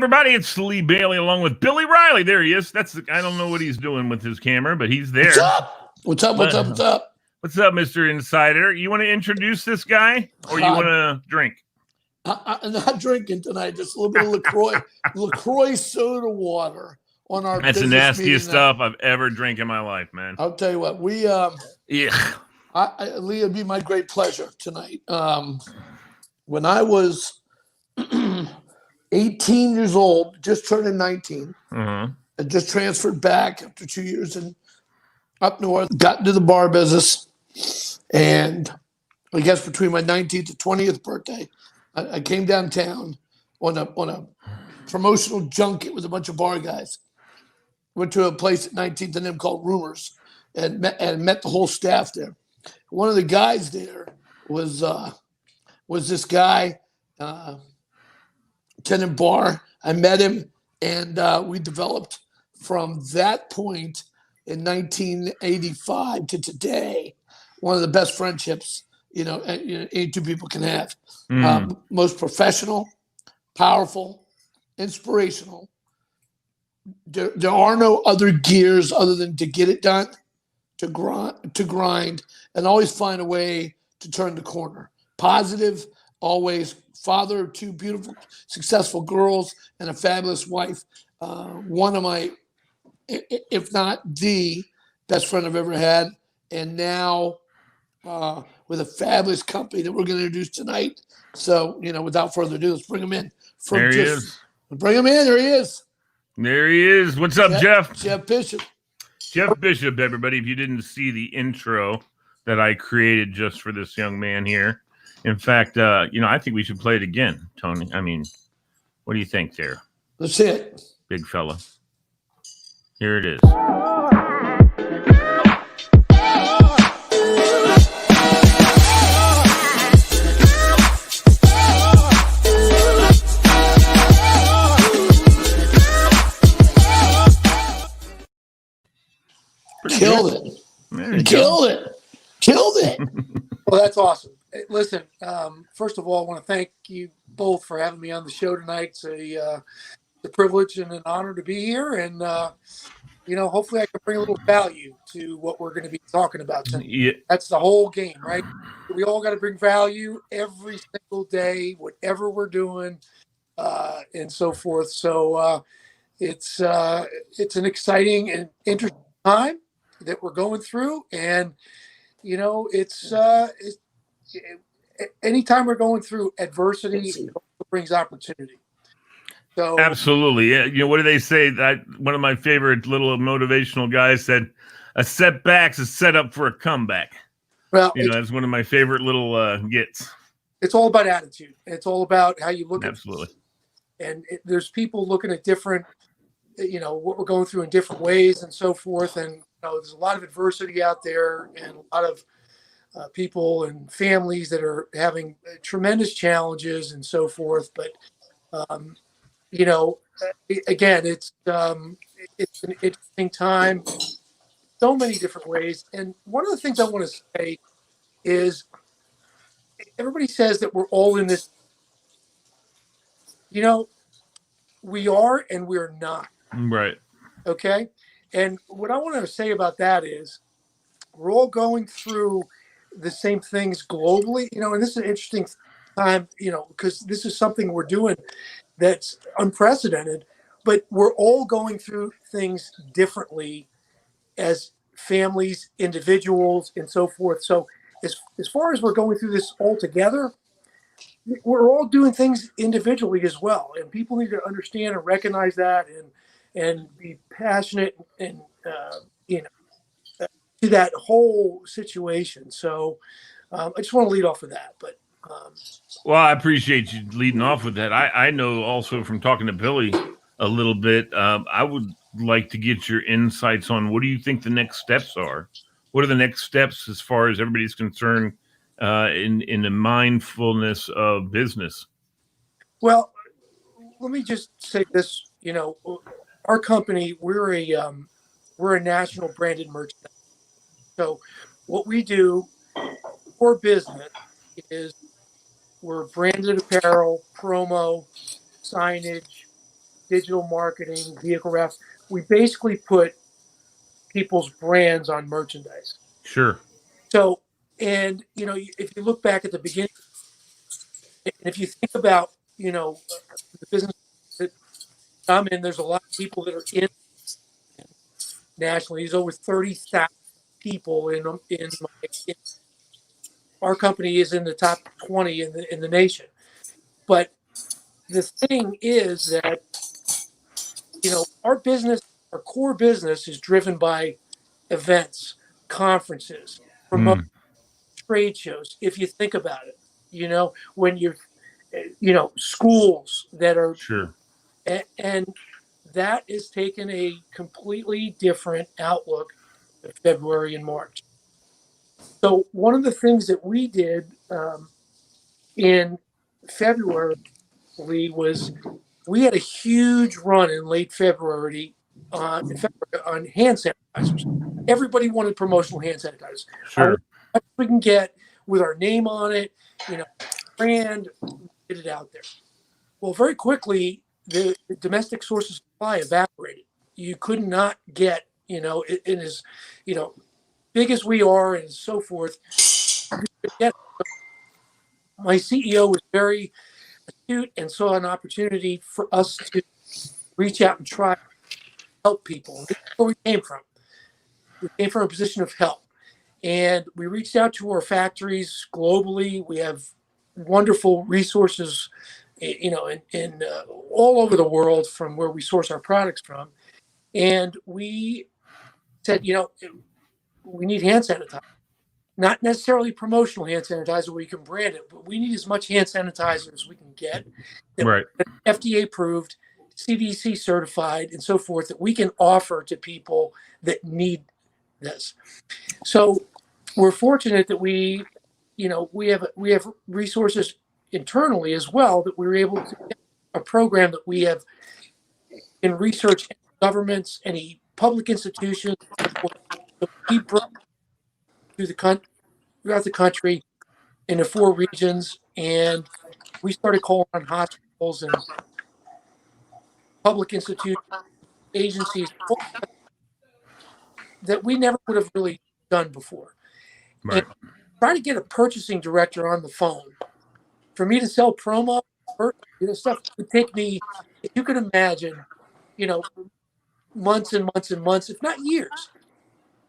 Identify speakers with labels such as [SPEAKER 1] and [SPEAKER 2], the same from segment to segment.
[SPEAKER 1] everybody? It's Lee Bailey along with Billy Riley. There he is. I don't know what he's doing with his camera, but he's there.
[SPEAKER 2] What's up? What's up? What's up? What's up?
[SPEAKER 1] What's up, Mr. Insider? You want to introduce this guy, or you want to drink?
[SPEAKER 2] I'm not drinking tonight. Just a little bit of LaCroix soda water on our.
[SPEAKER 1] That's the nastiest stuff I've ever drank in my life, man.
[SPEAKER 2] I'll tell you what. Lee, it'd be my great pleasure tonight. When I was 18 years old, just turning 19, I just transferred back after 2 years in up north, got into the bar business, and I guess between my 19th and 20th birthday, I came downtown on a promotional junket with a bunch of bar guys. Went to a place at 19th and M called Rumors, and met the whole staff there. One of the guys there was this guy, Tenant Bar. I met him, and we developed from that point in 1985 to today one of the best friendships any two people can have. Most professional, powerful, inspirational. There are no other gears other than to get it done, to grind, and always find a way to turn the corner. Positive, always. Father of two beautiful, successful girls and a fabulous wife. One of my, if not the best friend I've ever had. And now with a fabulous company that we're going to introduce tonight. So, without further ado, let's bring him in.
[SPEAKER 1] There he is.
[SPEAKER 2] Bring him in. There he is.
[SPEAKER 1] There he is. What's up, Jeff?
[SPEAKER 2] Jeff Bishop.
[SPEAKER 1] Jeff Bishop, everybody. If you didn't see the intro that I created just for this young man here. In fact, I think we should play it again, Tony. I mean, what do you think there?
[SPEAKER 2] Let's see it.
[SPEAKER 1] Big fella. Here it is.
[SPEAKER 2] Killed it.
[SPEAKER 3] Well, that's awesome. Listen, first of all, I want to thank you both for having me on the show tonight. It's a privilege and an honor to be here. And, hopefully I can bring a little value to what we're going to be talking about tonight. Yeah. That's the whole game, right? We all got to bring value every single day, whatever we're doing, and so forth. So it's an exciting and interesting time that we're going through. And, anytime we're going through adversity, it brings opportunity. So
[SPEAKER 1] absolutely, yeah. What do they say? That one of my favorite little motivational guys said, "A setback's a setup for a comeback."
[SPEAKER 3] Well,
[SPEAKER 1] that's one of my favorite little gets.
[SPEAKER 3] It's all about attitude. It's all about how you look.
[SPEAKER 1] Absolutely.
[SPEAKER 3] And there's people looking at different, what we're going through in different ways and so forth. And there's a lot of adversity out there, and a lot of people and families that are having tremendous challenges and so forth. But, again, it's an interesting time, so many different ways. And one of the things I want to say is everybody says that we're all in this, we are and we're not.
[SPEAKER 1] Right.
[SPEAKER 3] Okay. And what I want to say about that is we're all going through the same things globally, and this is an interesting time, because this is something we're doing that's unprecedented, but we're all going through things differently as families, individuals, and so forth. So as far as we're going through this all together, we're all doing things individually as well. And people need to understand and recognize that and be passionate and, to that whole situation. So I just want to lead off with that. But
[SPEAKER 1] well, I appreciate you leading off with that. I know also from talking to Billy a little bit, I would like to get your insights on what do you think the next steps are? What are the next steps as far as everybody's concerned in the mindfulness of business?
[SPEAKER 3] Well, let me just say this, our company, we're a national branded merchant. So what we do for business is we're branded apparel, promo, signage, digital marketing, vehicle wraps. We basically put people's brands on merchandise.
[SPEAKER 1] Sure.
[SPEAKER 3] So, and if you look back at the beginning, and if you think about, the business that I'm in, there's a lot of people that are in nationally. There's over 30,000 people in our company is in the top 20 in the nation. But the thing is that our business, our core business, is driven by events, conferences, promote
[SPEAKER 1] Mm,
[SPEAKER 3] trade shows. If you think about it, when you're, schools that are,
[SPEAKER 1] sure.
[SPEAKER 3] and that is taken a completely different outlook in February and March. So one of the things that we did in February was we had a huge run in late February on hand sanitizers. Everybody wanted promotional hand sanitizers. I want
[SPEAKER 1] Sure.
[SPEAKER 3] what we can get with our name on it, brand, get it out there. Well, very quickly, the domestic source of supply evaporated. You could not get, it is, big as we are and so forth. My CEO was very astute and saw an opportunity for us to reach out and try to help people. And this is where we came from. We came from a position of help. And we reached out to our factories globally. We have wonderful resources, in all over the world from where we source our products from. And we said, we need hand sanitizer. Not necessarily promotional hand sanitizer where you can brand it, but we need as much hand sanitizer as we can get that
[SPEAKER 1] Right.
[SPEAKER 3] FDA approved, CDC certified, and so forth that we can offer to people that need this. So we're fortunate that we have resources internally as well that we were able to get a program that we have in research governments, any public institutions, we brought through throughout the country in the 4 regions, and we started calling on hospitals and public institutions, agencies that we never would have really done before. And
[SPEAKER 1] Right.
[SPEAKER 3] try to get a purchasing director on the phone for me to sell promo, stuff would take me, if you could imagine, months and months and months, if not years.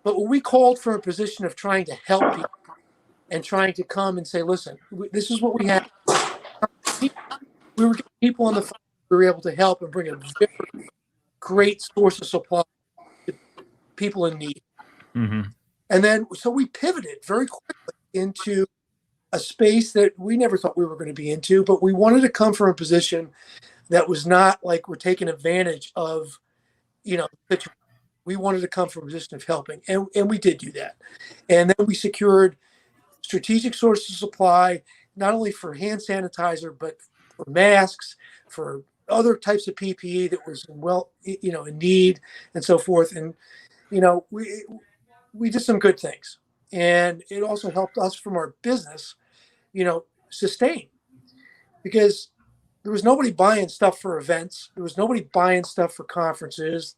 [SPEAKER 3] But when we called from a position of trying to help people and trying to come and say, listen, this is what we have. We were getting people on the phone. We were able to help and bring a very great source of supply to people in need.
[SPEAKER 1] Mm-hmm.
[SPEAKER 3] And then, so we pivoted very quickly into a space that we never thought we were going to be into, but we wanted to come from a position that was not like we're taking advantage of, we wanted to come from a position of helping. And we did do that. And then we secured strategic sources of supply, not only for hand sanitizer, but for masks, for other types of PPE that was in need and so forth. And, we did some good things. And it also helped us from our business, sustain, because there was nobody buying stuff for events. There was nobody buying stuff for conferences.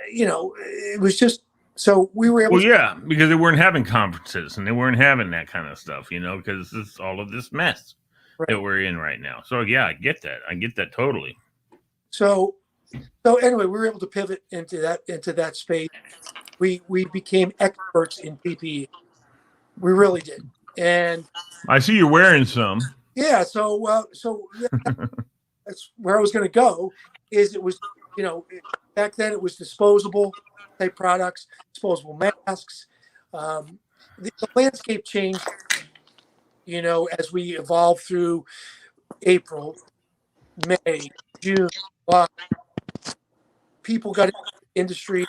[SPEAKER 3] It was just, so we were able
[SPEAKER 1] Well,
[SPEAKER 3] to.
[SPEAKER 1] yeah, because they weren't having conferences and they weren't having that kind of stuff, because it's all of this mess
[SPEAKER 3] Right.
[SPEAKER 1] that we're in right now. So yeah, I get that. I get that totally.
[SPEAKER 3] So anyway, we were able to pivot into that space. We became experts in PPE. We really did. And
[SPEAKER 1] I see you're wearing some.
[SPEAKER 3] yeah, so that's where I was going to go. Is it was, back then it was disposable type products, disposable masks. The landscape changed, as we evolved through April, May, June, July. People got into the industry.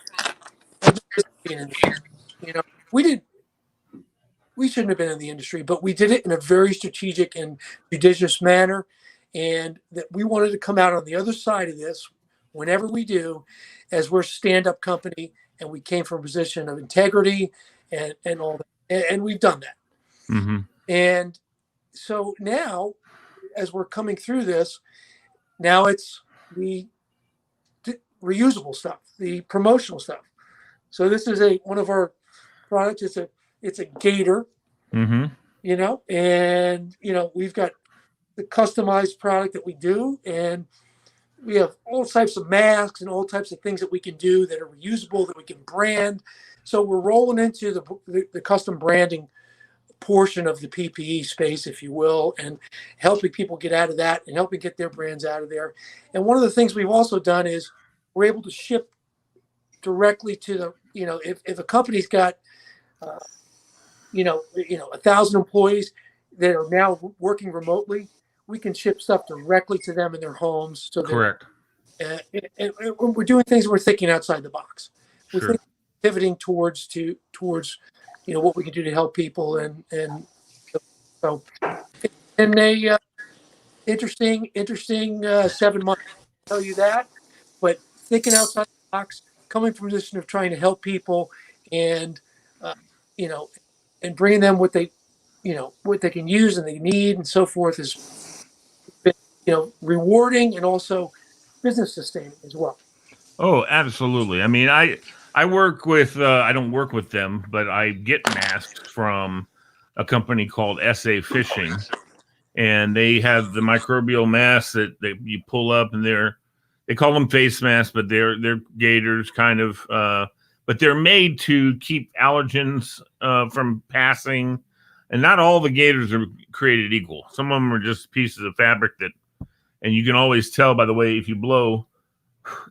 [SPEAKER 3] We shouldn't have been in the industry, but we did it in a very strategic and judicious manner. And that we wanted to come out on the other side of this whenever we do, as we're a stand-up company, and we came from a position of integrity and all that. And we've done that.
[SPEAKER 1] Mm-hmm.
[SPEAKER 3] And so now, as we're coming through this, now it's the reusable stuff, the promotional stuff. So this is one of our products. It's a gator,
[SPEAKER 1] Mm-hmm.
[SPEAKER 3] And we've got the customized product that we do, and we have all types of masks and all types of things that we can do that are reusable, that we can brand. So we're rolling into the custom branding portion of the PPE space, if you will, and helping people get out of that and helping get their brands out of there. And one of the things we've also done is we're able to ship directly to the, if a company's got, 1,000 employees that are now working remotely, we can ship stuff directly to them in their homes. So
[SPEAKER 1] Correct.
[SPEAKER 3] And we're doing things. We're thinking outside the box. We're
[SPEAKER 1] Sure.
[SPEAKER 3] pivoting towards what we can do to help people, and so and a interesting 7 months. I'll tell you that, but thinking outside the box, coming from a position of trying to help people, and and bringing them what they can use and they need and so forth is been rewarding and also business sustaining as well.
[SPEAKER 1] Oh, absolutely. I mean, I work with I don't work with them, but I get masks from a company called SA Fishing, and they have the microbial masks that you pull up, and they call them face masks, but they're gaiters kind of, but they're made to keep allergens from passing. And not all the gaiters are created equal. Some of them are just pieces of fabric and you can always tell by the way, if you blow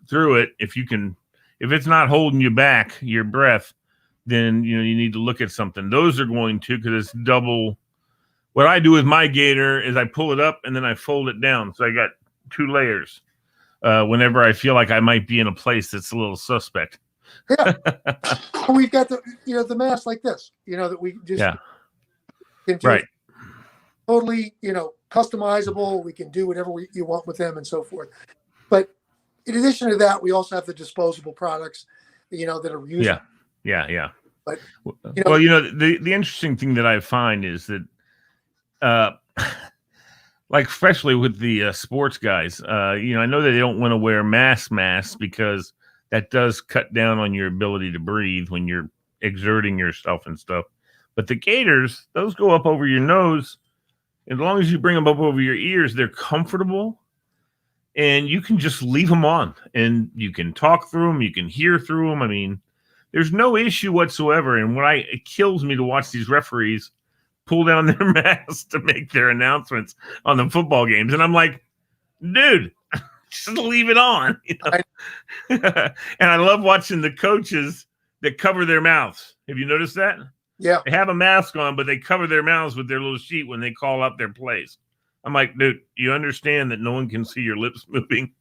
[SPEAKER 1] through it, if it's not holding you back, your breath, then you need to look at something. Those are going to, because it's double. What I do with my gator is I pull it up and then I fold it down, so I got 2 layers. Whenever I feel like I might be in a place that's a little suspect.
[SPEAKER 3] Yeah, we've got the mask like this, that we just can do.
[SPEAKER 1] Right.
[SPEAKER 3] Totally, customizable. We can do whatever you want with them and so forth. But in addition to that, we also have the disposable products, that are reusable.
[SPEAKER 1] Yeah.
[SPEAKER 3] But
[SPEAKER 1] the interesting thing that I find is that, like especially with the sports guys, I know that they don't want to wear masks because that does cut down on your ability to breathe when you're exerting yourself and stuff. But the gaiters, those go up over your nose. As long as you bring them up over your ears, they're comfortable. And you can just leave them on. And you can talk through them. You can hear through them. I mean, there's no issue whatsoever. And it kills me to watch these referees pull down their masks to make their announcements on the football games. And I'm like, dude, just leave it on. And I love watching the coaches that cover their mouths. Have you noticed that?
[SPEAKER 3] Yeah.
[SPEAKER 1] They have a mask on, but they cover their mouths with their little sheet when they call up their plays. I'm like, dude, you understand that no one can see your lips moving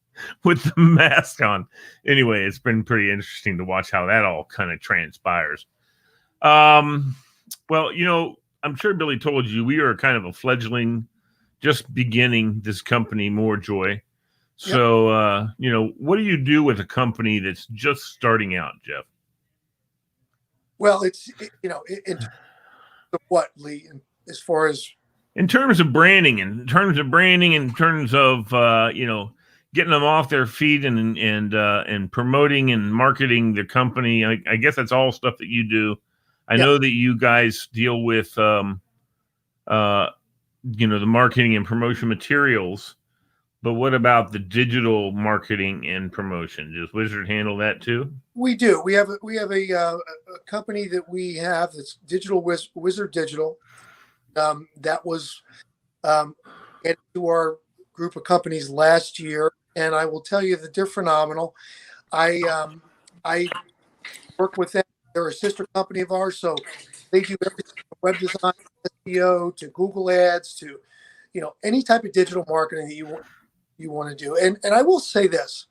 [SPEAKER 1] with the mask on. Anyway, it's been pretty interesting to watch how that all kind of transpires. Well, I'm sure Billy told you we are kind of a fledgling, just beginning this company, Morejoy. So, what do you do with a company that's just starting out, Jeff?
[SPEAKER 3] Well, in what, Lee, as far as
[SPEAKER 1] in terms of branding, in terms of getting them off their feet and promoting and marketing their company. I guess that's all stuff that you do. I know that you guys deal with the marketing and promotion materials. But what about the digital marketing and promotion? Does Wizard handle that too?
[SPEAKER 3] We do. We have a company that we have that's Digital Wizard Digital. That was added to our group of companies last year, and I will tell you that they're phenomenal. I work with them. They're a sister company of ours, so they do everything from web design, SEO, to Google Ads, to any type of digital marketing that you want to do. And I will say this,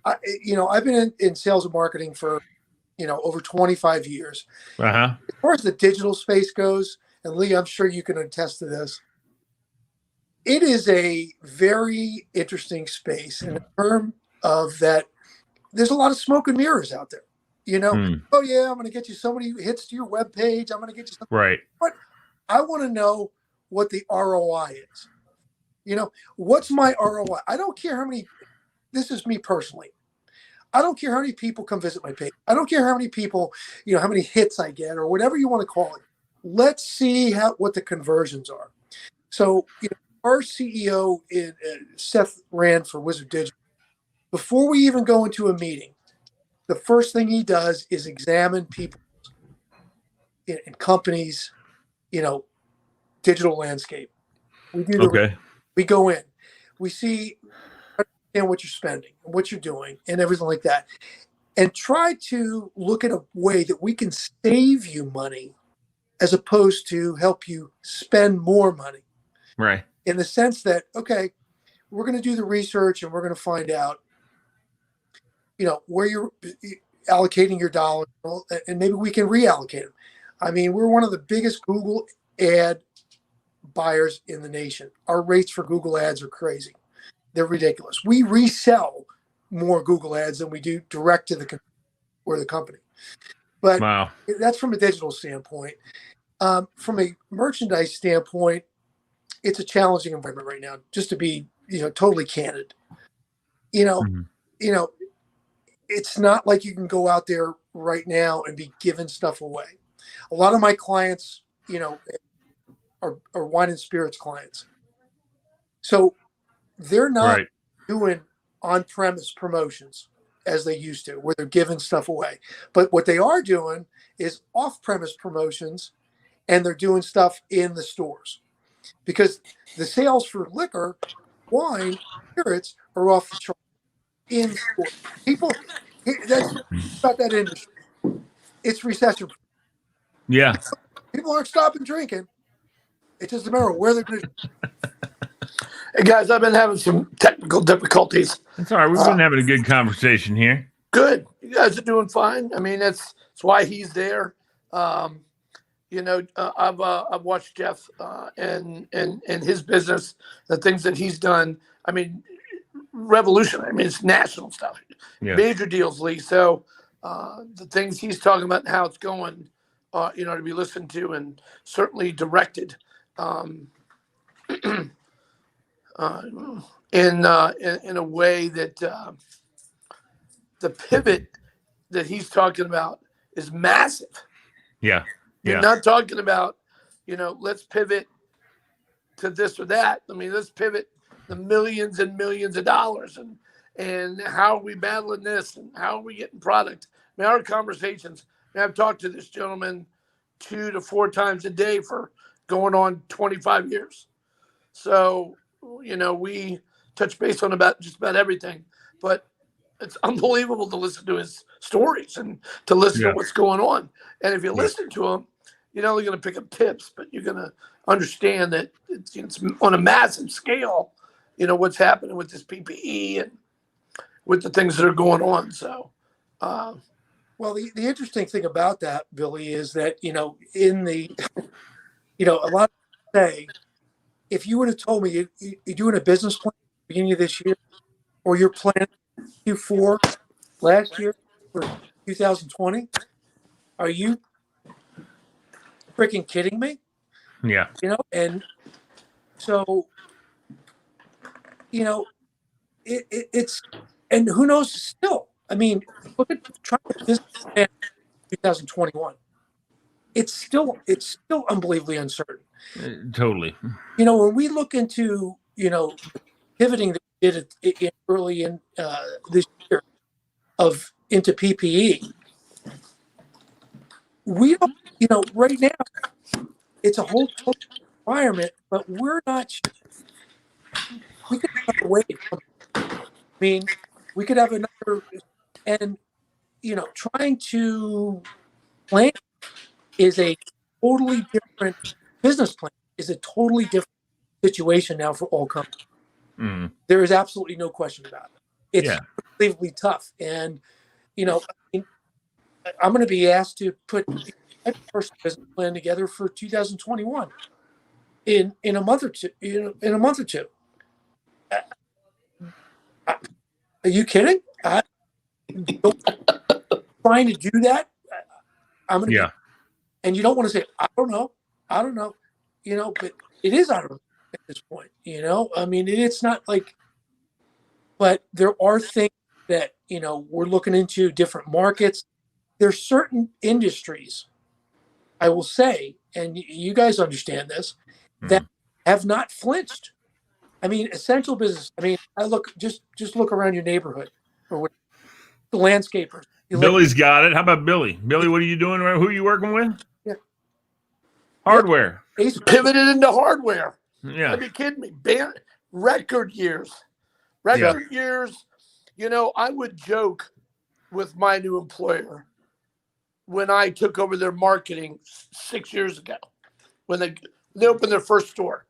[SPEAKER 3] I've been in sales and marketing for, over 25 years.
[SPEAKER 1] Uh-huh.
[SPEAKER 3] As far as the digital space goes, and Lee, I'm sure you can attest to this, it is a very interesting space in terms of that there's a lot of smoke and mirrors out there. Oh yeah, I'm going to get you so many hits to your webpage. I'm going to get you something.
[SPEAKER 1] Right.
[SPEAKER 3] But I want to know what the ROI is. What's my ROI? I don't care how many this is me personally. I don't care how many people come visit my page. I don't care how many people, how many hits I get or whatever you want to call it. Let's see what the conversions are. So, our CEO, Seth Rand for Wizard Digital, before we even go into a meeting, the first thing he does is examine people in companies, digital landscape. We do we go in, we see what you're spending and what you're doing and everything like that, and try to look at a way that we can save you money as opposed to help you spend more money.
[SPEAKER 1] Right.
[SPEAKER 3] In the sense that, okay, we're going to do the research and we're going to find out, where you're allocating your dollars, and maybe we can reallocate them. I mean, we're one of the biggest Google ad buyers in the nation. Our rates for Google ads are crazy. They're ridiculous. We resell more Google ads than we do direct to the company. But
[SPEAKER 1] wow,
[SPEAKER 3] that's from a digital standpoint. From a merchandise standpoint, it's a challenging environment right now, just to be, totally candid. It's not like you can go out there right now and be giving stuff away. A lot of my clients, are wine and spirits clients. So they're not doing on-premise promotions as they used to, where they're giving stuff away. But what they are doing is off-premise promotions, and they're doing stuff in the stores. Because the sales for liquor, wine, spirits are off the chart in store. People, that's about that industry. It's recession.
[SPEAKER 1] Yeah.
[SPEAKER 3] People aren't stopping drinking. It's just a matter of where they're going to.
[SPEAKER 2] Hey guys, I've been having some technical difficulties.
[SPEAKER 1] That's all right. We've been having a good conversation here.
[SPEAKER 2] Good. You guys are doing fine. I mean, that's why he's there. I've watched Jeff and his business, the things that he's done. I mean, revolutionary. I mean, it's national stuff, major deals, Lee. So the things he's talking about and how it's going, to be listened to and certainly directed in a way that the pivot that he's talking about is massive.
[SPEAKER 1] Yeah.
[SPEAKER 2] You're not talking about, let's pivot to this or that. I mean, let's pivot the millions and millions of dollars and how are we battling this and how are we getting product. I mean, our conversations, I've talked to this gentleman 2 to 4 times a day for going on 25 years. So, we touch base on just about everything, but it's unbelievable to listen to his stories and to listen to what's going on. And if you listen to him, you're not only going to pick up tips, but you're going to understand that it's on a massive scale, what's happening with this PPE and with the things that are going on. So,
[SPEAKER 3] well, the interesting thing about that, Billy, is that, in the, a lot of people say, if you would have told me you're doing a business plan at the beginning of this year, or you're planning Q4 last year for 2020, are you freaking kidding me?
[SPEAKER 1] Yeah.
[SPEAKER 3] And so, it's, and who knows still, I mean, look at trying to business plan 2021. It's still unbelievably uncertain.
[SPEAKER 1] Totally.
[SPEAKER 3] When we look into, pivoting that we did it early in this year into PPE, we don't, right now it's a whole total environment, but we're not sure. We could have a wave. I mean, we could have another, and trying to plan is a totally different business plan. Is a totally different situation now for all companies.
[SPEAKER 1] Mm.
[SPEAKER 3] There is absolutely no question about it. It's unbelievably tough, and I'm going to be asked to put my first business plan together for 2021 in a month or two. In a month or two. Are you kidding? Trying to do that, I'm going to be, and you don't want to say, I don't know, but it is, I don't know at this point, I mean, it's not like, but there are things that, we're looking into different markets. There's certain industries, I will say, and you guys understand this, that have not flinched. I mean, essential business. I mean, I just look around your neighborhood or what the landscapers.
[SPEAKER 1] Billy's got it. How about Billy? Billy, what are you doing? Who are you working with?
[SPEAKER 3] Yeah.
[SPEAKER 1] Hardware.
[SPEAKER 3] Yeah.
[SPEAKER 2] Pivoted into hardware.
[SPEAKER 1] Yeah.
[SPEAKER 2] Are you kidding me? Record years. Record years. I would joke with my new employer when I took over their marketing 6 years ago, when they opened their first store.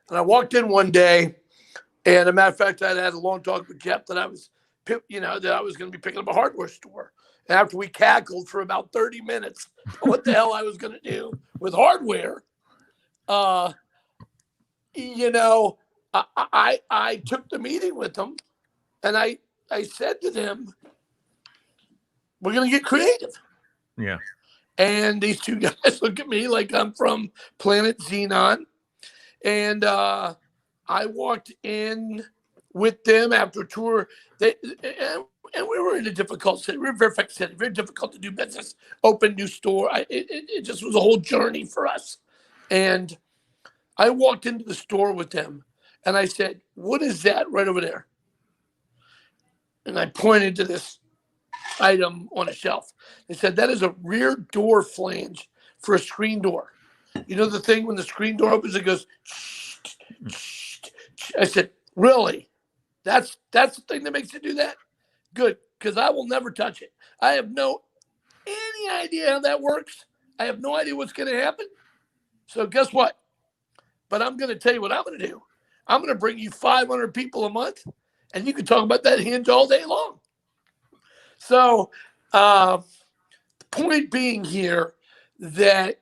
[SPEAKER 2] And I walked in one day, and as a matter of fact, I had a long talk with Jeff that I was going to be picking up a hardware store. And after we cackled for about 30 minutes, what the hell I was going to do with hardware, I took the meeting with them, and I said to them, we're going to get creative.
[SPEAKER 1] Yeah.
[SPEAKER 2] And these two guys look at me like I'm from Planet Xenon. And I walked in with them after a tour. And we were in a difficult city. We were Fairfax City, very difficult to do business, open new store. It just was a whole journey for us. And I walked into the store with them, and I said, what is that right over there? And I pointed to this item on a shelf. They said, that is a rear door flange for a screen door. You know the thing when the screen door opens, it goes. I said, really? That's the thing that makes it do that? Good, because I will never touch it. I have any idea how that works. I have no idea what's going to happen. So guess what? But I'm going to tell you what I'm going to do. I'm going to bring you 500 people a month, and you can talk about that hinge all day long. So the point being here that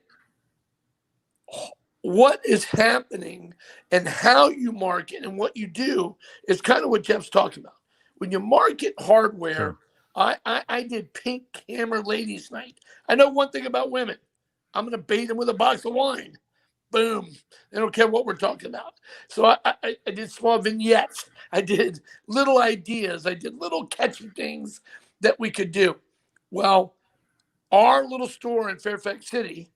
[SPEAKER 2] what is happening and how you market and what you do is kind of what Jeff's talking about. When you market hardware, sure. I did Pink Hammer Ladies Night. I know one thing about women. I'm going to bait them with a box of wine. Boom. They don't care what we're talking about. So I did small vignettes. I did little ideas. I did little catchy things that we could do. Well, our little store in Fairfax City,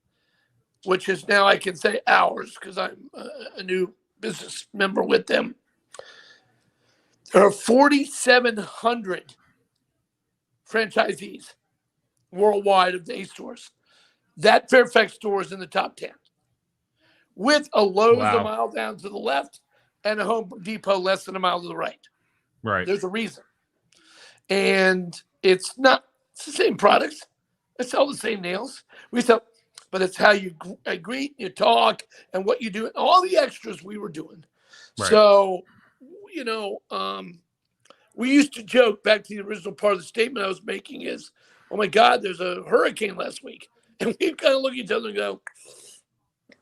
[SPEAKER 2] which is now I can say ours because I'm a new business member with them. There are 4,700 franchisees worldwide of the A stores. That Fairfax store is in the top 10, with a Lowe's a mile down to the left and a Home Depot less than a mile to the right.
[SPEAKER 1] Right.
[SPEAKER 2] There's a reason. And it's the same products. They sell the same nails. We sell, but it's how you greet, you talk, and what you do, and all the extras we were doing. Right. So, we used to joke, back to the original part of the statement I was making is, oh my God, there's a hurricane last week. And we kind of look at each other and go,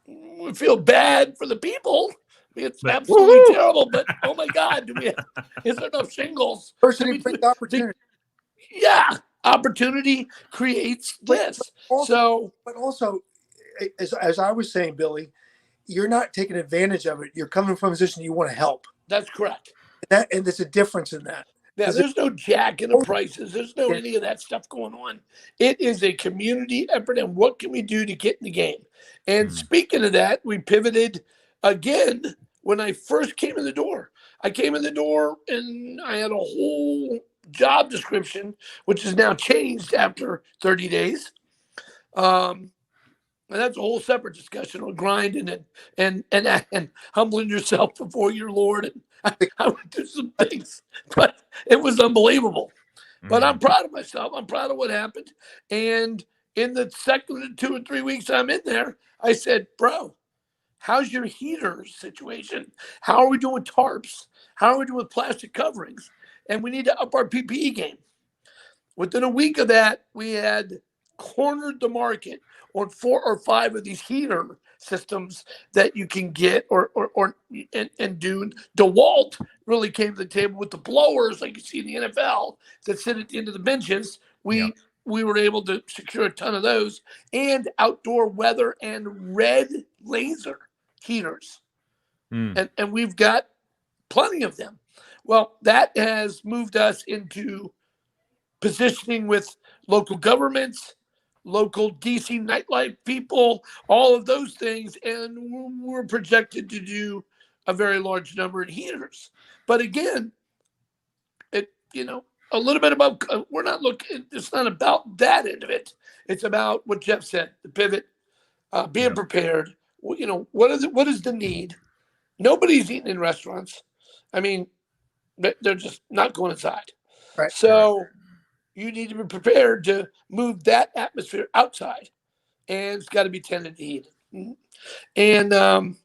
[SPEAKER 2] we feel bad for the people. It's absolutely terrible, but oh my God, is there enough shingles?
[SPEAKER 3] Person brings opportunity.
[SPEAKER 2] Yeah, opportunity creates this.
[SPEAKER 3] But also, as I was saying, Billy, you're not taking advantage of it. You're coming from a position you want to help.
[SPEAKER 2] That's correct.
[SPEAKER 3] And there's a difference in that.
[SPEAKER 2] Yeah, there's no jacking the prices. There's no any of that stuff going on. It is a community effort, and what can we do to get in the game? And speaking of that, we pivoted again when I first came in the door. I came in the door, and I had a whole job description, which is now changed after 30 days. And that's a whole separate discussion on grinding and humbling yourself before your Lord. And I went through some things, but it was unbelievable. But I'm proud of myself. I'm proud of what happened. And in the second 2 or 3 weeks I'm in there, I said, bro, how's your heater situation? How are we doing tarps? How are we doing plastic coverings? And we need to up our PPE game. Within a week of that, we had cornered the market on 4 or 5 of these heater systems that you can get and do. DeWalt really came to the table with the blowers like you see in the NFL that sit at the end of the benches. We were able to secure a ton of those, and outdoor weather and red laser heaters. And we've got plenty of them. Well, that has moved us into positioning with local governments, local DC nightlife people, all of those things, and we're projected to do a very large number in heaters. But again, it a little bit about we're not looking. It's not about that end of it. It's about what Jeff said: the pivot, being prepared. What is the need? Nobody's eating in restaurants. I mean, they're just not going inside.
[SPEAKER 3] Right.
[SPEAKER 2] So you need to be prepared to move that atmosphere outside, and it's got to be tended to heat. And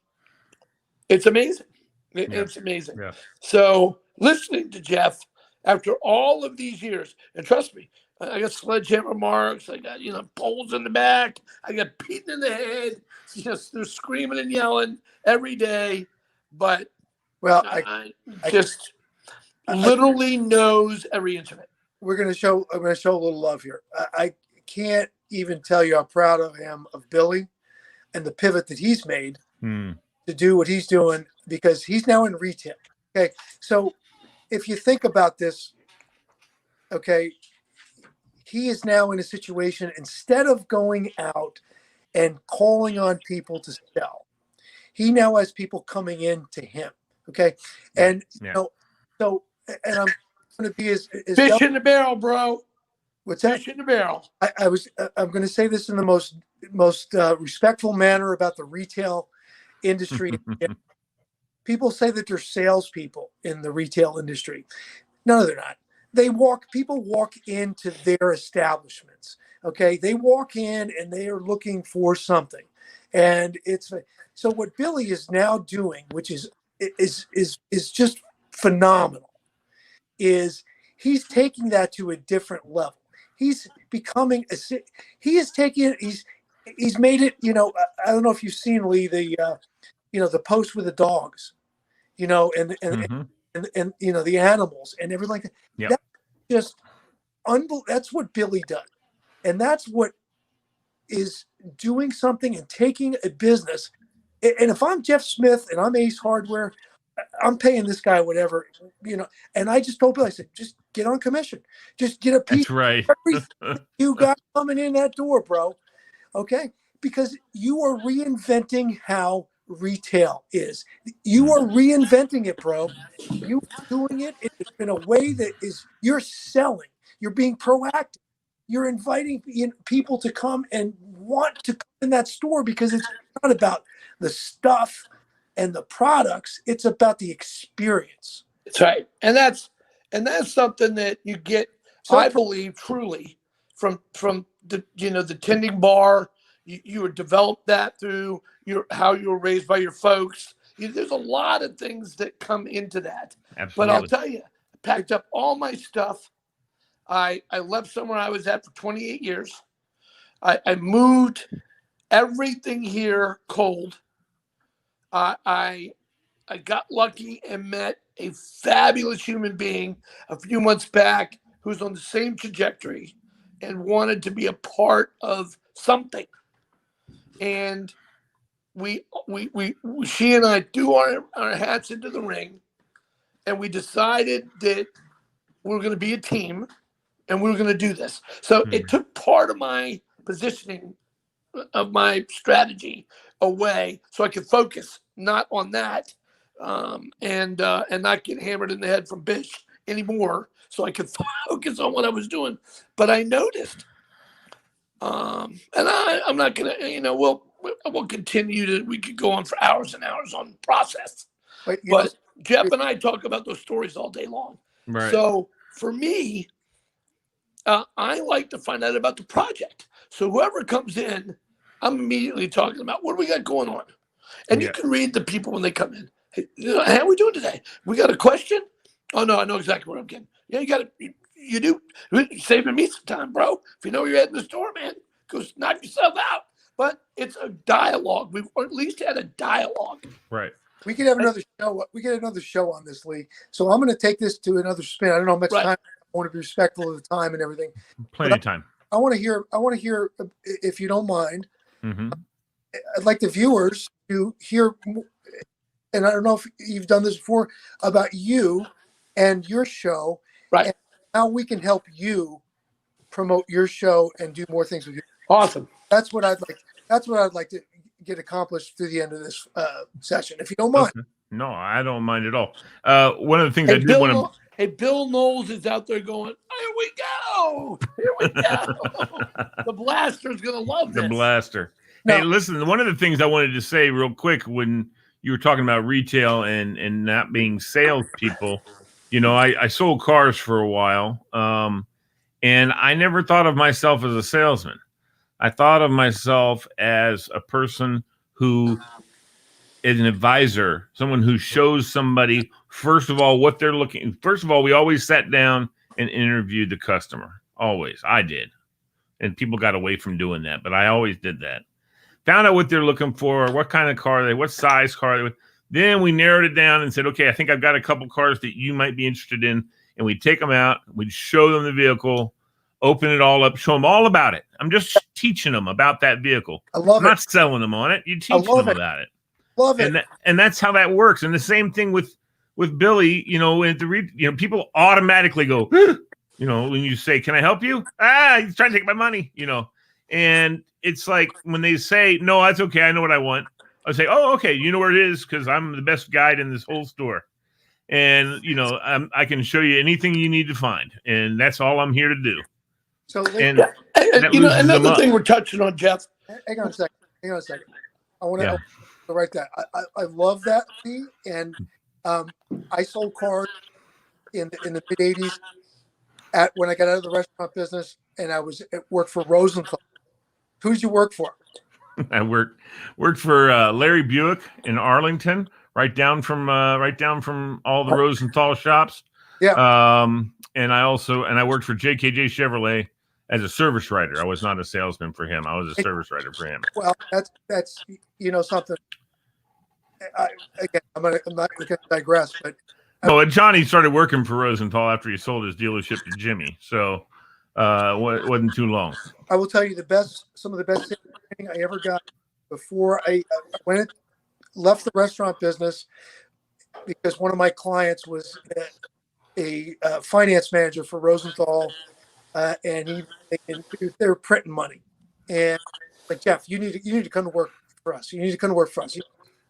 [SPEAKER 2] it's amazing. It's amazing.
[SPEAKER 1] Yeah.
[SPEAKER 2] So listening to Jeff after all of these years, and trust me, I got sledgehammer marks. I got poles in the back. I got beaten in the head. They're screaming and yelling every day, but I just literally knows every inch of it.
[SPEAKER 3] I'm going to show a little love here. I can't even tell you how proud I am of Billy and the pivot that he's made to do what he's doing, because he's now in retail. Okay. So if you think about this, okay, he is now in a situation, instead of going out and calling on people to sell, he now has people coming in to him. Okay. And, so, and I'm going to be as
[SPEAKER 2] fish in the barrel, bro.
[SPEAKER 3] What's that?
[SPEAKER 2] Fish in the barrel.
[SPEAKER 3] I'm going to say this in the most respectful manner about the retail industry. People say that they're salespeople in the retail industry. No, they're not. People walk into their establishments. Okay. They walk in and they are looking for something. And so what Billy is now doing, which is just phenomenal, is he's taking that to a different level. He's becoming he's made it, I don't know if you've seen, Lee, the post with the dogs, and the animals and everything like that.
[SPEAKER 1] Yep.
[SPEAKER 3] That's just that's what Billy does. And that's what is doing something and taking a business. And if I'm Jeff Smith and I'm Ace Hardware, I'm paying this guy whatever, and I just told Billy, I said, just get on commission. Just get a piece
[SPEAKER 1] That's right.
[SPEAKER 3] of everything you got coming in that door, bro. Okay? Because you are reinventing how retail is. You are reinventing it, bro. You are doing it in a way that is, you're selling. You're being proactive. You're inviting people to come and want to come in that store, because it's not about the stuff and the products. It's about the experience.
[SPEAKER 2] That's right. And that's something that you get, I believe, truly from the tending bar. You were developed that through how you were raised by your folks. There's a lot of things that come into that.
[SPEAKER 1] Absolutely.
[SPEAKER 2] But I'll tell you, I packed up all my stuff. I left somewhere I was at for 28 years. I moved everything here cold. I got lucky and met a fabulous human being a few months back who's on the same trajectory and wanted to be a part of something. And she and I threw our hats into the ring, and we decided that we were going to be a team and we were going to do this. So it took part of my positioning of my strategy away so I could focus not on that and not get hammered in the head from Bish anymore, so I could focus on what I was doing. But I noticed, and I'm not going to, we'll continue to, we could go on for hours and hours on the process. But Jeff and I talk about those stories all day long.
[SPEAKER 1] Right.
[SPEAKER 2] So for me, I like to find out about the project. So whoever comes in, I'm immediately talking about what do we got going on. And you can read the people when they come in. Hey, how are we doing today? We got a question? Oh, no, I know exactly what I'm getting. Yeah, you got to, you do. You're saving me some time, bro. If you know you're at the store, man, go knock yourself out. But it's a dialogue. We've at least had a dialogue.
[SPEAKER 1] Right.
[SPEAKER 3] We could have another show. We get another show on this, Lee. So I'm going to take this to another spin. I don't know how much time. I want to be respectful of the time and everything.
[SPEAKER 1] Plenty of time.
[SPEAKER 3] I want to hear, if you don't mind.
[SPEAKER 1] Mm-hmm.
[SPEAKER 3] I'd like the viewers to hear, and I don't know if you've done this before, about you and your show,
[SPEAKER 2] Right.
[SPEAKER 3] and how we can help you promote your show and do more things with you.
[SPEAKER 2] Awesome.
[SPEAKER 3] That's what I'd like. That's what I'd like to get accomplished through the end of this session, if you don't mind.
[SPEAKER 1] Okay. No, I don't mind at all. One of the things I
[SPEAKER 2] Hey,
[SPEAKER 1] did
[SPEAKER 2] Bill,
[SPEAKER 1] want
[SPEAKER 2] hey, Bill Knowles is out there going, here we go. Here we go. The blaster's going to love
[SPEAKER 1] the
[SPEAKER 2] this.
[SPEAKER 1] blaster.
[SPEAKER 3] No.
[SPEAKER 1] Hey, listen, one of the things I wanted to say real quick when you were talking about retail and not being salespeople, you know, I sold cars for a while, and I never thought of myself as a salesman. I thought of myself as a person who is an advisor, someone who shows somebody, first of all, what they're looking. First of all, we always sat down and interviewed the customer. Always. I did. And people got away from doing that, but I always did that. Found out what they're looking for, what kind of car they, what size car they. Then we narrowed it down and said, okay, I think I've got a couple cars that you might be interested in, and we'd take them out, we'd show them the vehicle, open it all up, show them all about it. I'm just teaching them about that vehicle.
[SPEAKER 3] I love
[SPEAKER 1] I'm not
[SPEAKER 3] it.
[SPEAKER 1] selling them on it. You teach them about it.
[SPEAKER 3] Love it.
[SPEAKER 1] And that's how that works. And the same thing with Billy, you know, people automatically go, you know, when you say, "Can I help you?" He's trying to take my money, you know. And it's like when they say, "No, that's okay. I know what I want." I say, "Oh, okay. You know where it is because I'm the best guide in this whole store, and you know, I can show you anything you need to find, and that's all I'm here to do."
[SPEAKER 3] So,
[SPEAKER 2] and you know, another thing we're touching on, Jeff.
[SPEAKER 3] Hang on a second. I want to write that. I love that, Lee. And I sold cars in the mid '80s when I got out of the restaurant business, and I was worked for Rosenthal. Who did you work for?
[SPEAKER 1] I worked for Larry Buick in Arlington, right down from all the Rosenthal shops.
[SPEAKER 3] Yeah.
[SPEAKER 1] And I worked for JKJ Chevrolet as a service writer. I was not a salesman for him. I was a service writer for him.
[SPEAKER 3] Well, that's you know something. Again, I'm not going to digress, but
[SPEAKER 1] no, Johnny started working for Rosenthal after he sold his dealership to Jimmy, so it wasn't too long.
[SPEAKER 3] I will tell you some of the best training I ever got before I left the restaurant business, because one of my clients was a finance manager for Rosenthal, and they were printing money, and like, Jeff, you need to come to work for us. You need to come to work for us.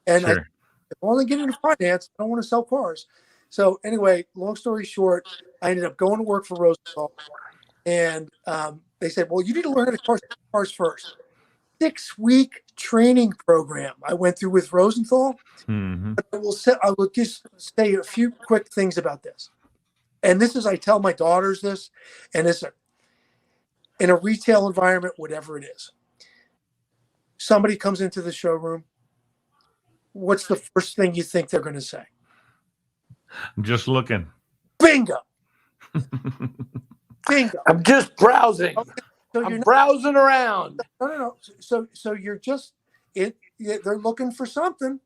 [SPEAKER 3] And
[SPEAKER 1] sure.
[SPEAKER 3] if I want to get into finance, I don't want to sell cars. So anyway, long story short, I ended up going to work for Rosenthal, and they said, "Well, you need to learn how to cars first." 6-week training program I went through with Rosenthal.
[SPEAKER 1] Mm-hmm.
[SPEAKER 3] I will just say a few quick things about this. And this is, I tell my daughters this, and it's in a retail environment, whatever it is. Somebody comes into the showroom. What's the first thing you think they're going to say?
[SPEAKER 1] I'm just looking.
[SPEAKER 3] Bingo. Bingo.
[SPEAKER 2] I'm just browsing.
[SPEAKER 3] Okay. So
[SPEAKER 2] I'm browsing around.
[SPEAKER 3] No. So you're just they're looking for something.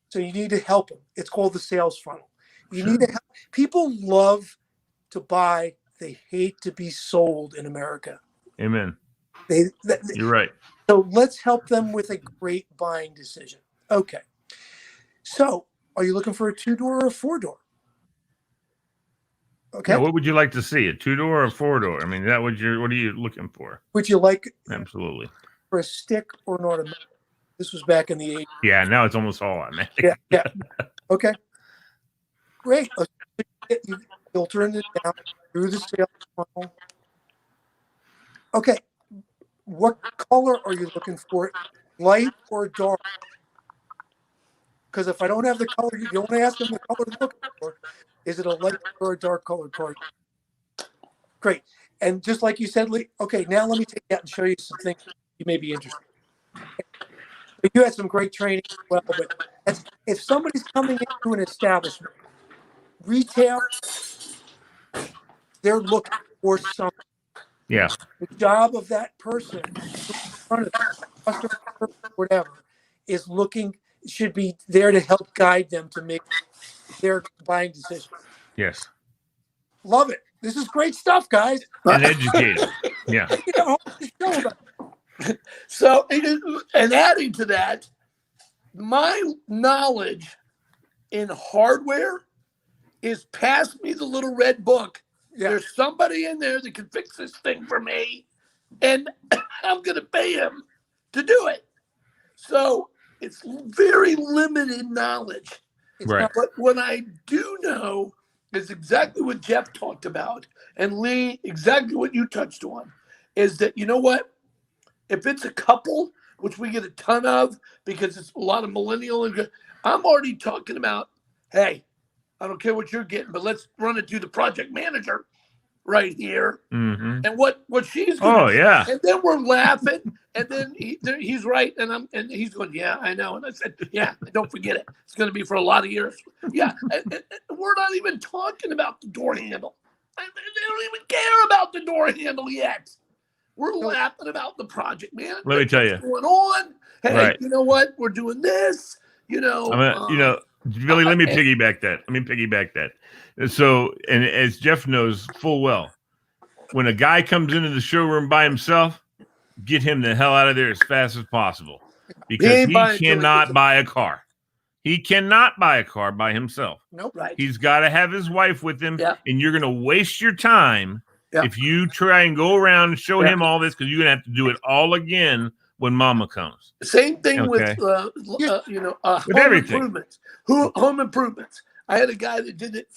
[SPEAKER 3] So you need to help them. It's called the sales funnel. You need to help. People love to buy. They hate to be sold in America.
[SPEAKER 1] Amen. You're right.
[SPEAKER 3] So let's help them with a great buying decision. Okay. So are you looking for a 2-door or a 4-door? Okay.
[SPEAKER 1] Yeah, what would you like to see? A 2-door or a 4-door? I mean, what are you looking for?
[SPEAKER 3] Would you like
[SPEAKER 1] absolutely
[SPEAKER 3] for a stick or an automatic? This was back in the 80s.
[SPEAKER 1] Yeah, now it's almost all automatic.
[SPEAKER 3] Yeah. Okay. Great. You filtering it down through the sales funnel. Okay. What color are you looking for? Light or dark? Because if I don't have the color, you don't ask them the color they're looking for. Is it a light or a dark colored car? Great. And just like you said, Lee, okay, now let me take you out and show you some things you may be interested in. You had some great training as well, but if somebody's coming into an establishment, retail, they're looking for something.
[SPEAKER 1] Yeah.
[SPEAKER 3] The job of that person in front of them, customer, whatever, should be there to help guide them to make their buying decisions.
[SPEAKER 1] Yes.
[SPEAKER 3] Love it. This is great stuff, guys.
[SPEAKER 1] And educated. Yeah.
[SPEAKER 2] So, and adding to that, my knowledge in hardware is pass me the little red book.
[SPEAKER 3] Yeah.
[SPEAKER 2] There's somebody in there that can fix this thing for me, and I'm going to pay him to do it. So it's very limited knowledge.
[SPEAKER 1] Right.
[SPEAKER 2] But what I do know is exactly what Jeff talked about, and Lee, exactly what you touched on, is that, you know what? If it's a couple, which we get a ton of because it's a lot of millennial, and I'm already talking about, hey, I don't care what you're getting, but let's run it through the project manager right here.
[SPEAKER 1] Mm-hmm.
[SPEAKER 2] And what she's going to
[SPEAKER 1] Oh, yeah.
[SPEAKER 2] And then we're laughing, and then he's right, and he's going, yeah, I know. And I said, yeah, don't forget it. It's going to be for a lot of years. Yeah, and we're not even talking about the door handle. They don't even care about the door handle yet. We're laughing about the project, man.
[SPEAKER 1] Let me tell you.
[SPEAKER 2] What's going on? Hey,
[SPEAKER 1] Right.
[SPEAKER 2] you know what? We're doing this.
[SPEAKER 1] Billy, let me piggyback that. So, and as Jeff knows full well, when a guy comes into the showroom by himself, get him the hell out of there as fast as possible, because he cannot buy a car. He cannot buy a car by himself.
[SPEAKER 2] Nope. Right.
[SPEAKER 1] He's got to have his wife with him,
[SPEAKER 2] Yeah.
[SPEAKER 1] and you're going to waste your time if you try and go around and show him all this, because you're going to have to do it all again when Mama comes.
[SPEAKER 2] Same thing with home
[SPEAKER 1] everything.
[SPEAKER 2] improvements. Home improvements. I had a guy that did it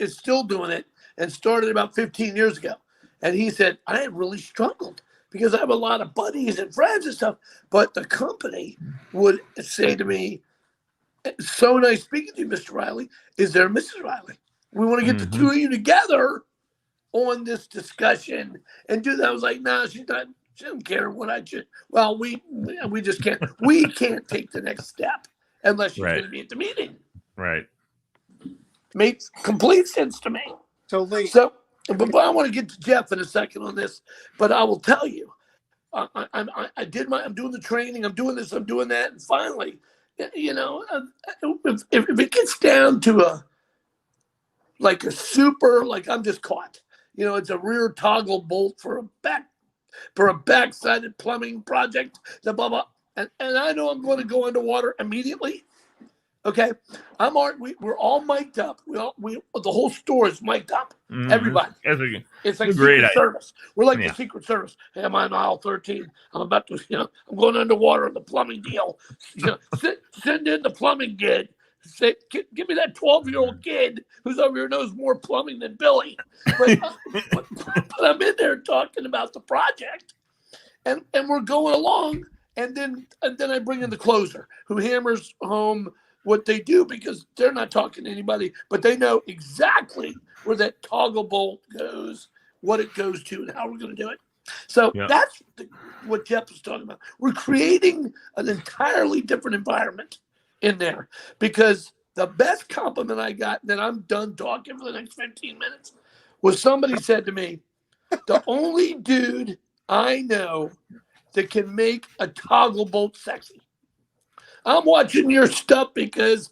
[SPEAKER 2] is still doing it, and started about 15 years ago. And he said, I have really struggled because I have a lot of buddies and friends and stuff. But the company would say to me, it's so nice speaking to you, Mr. Riley. Is there a Mrs. Riley? We want to get the two of you together on this discussion and do that. I was like, no, she's not. She doesn't care what I should. Well, we just can't. We can't take the next step unless she's going to be at the meeting.
[SPEAKER 1] Right.
[SPEAKER 2] Makes complete sense to me.
[SPEAKER 3] So, Lee.
[SPEAKER 2] But I want to get to Jeff in a second on this. But I will tell you, I'm doing the training. I'm doing this. I'm doing that. And finally, if it gets down to a super, I'm just caught. It's a rear toggle bolt for a back-sided plumbing project. Blah blah. And I know I'm going to go underwater immediately. Okay, we're all mic'd up. The whole store is mic'd up.
[SPEAKER 1] Mm-hmm.
[SPEAKER 2] Everybody. It's like Secret Service. We're like the Secret Service. Hey, I'm on aisle 13. I'm about to, I'm going underwater on the plumbing deal. Send in the plumbing kid. Say, give me that 12-year-old kid who's over here knows more plumbing than Billy. But I'm in there talking about the project, and we're going along, and then I bring in the closer who hammers home what they do, because they're not talking to anybody, but they know exactly where that toggle bolt goes, what it goes to, and how we're going to do it. So that's what Jeff was talking about. We're creating an entirely different environment in there, because the best compliment I got, that I'm done talking for the next 15 minutes, was somebody said to me, the only dude I know that can make a toggle bolt sexy. I'm watching your stuff because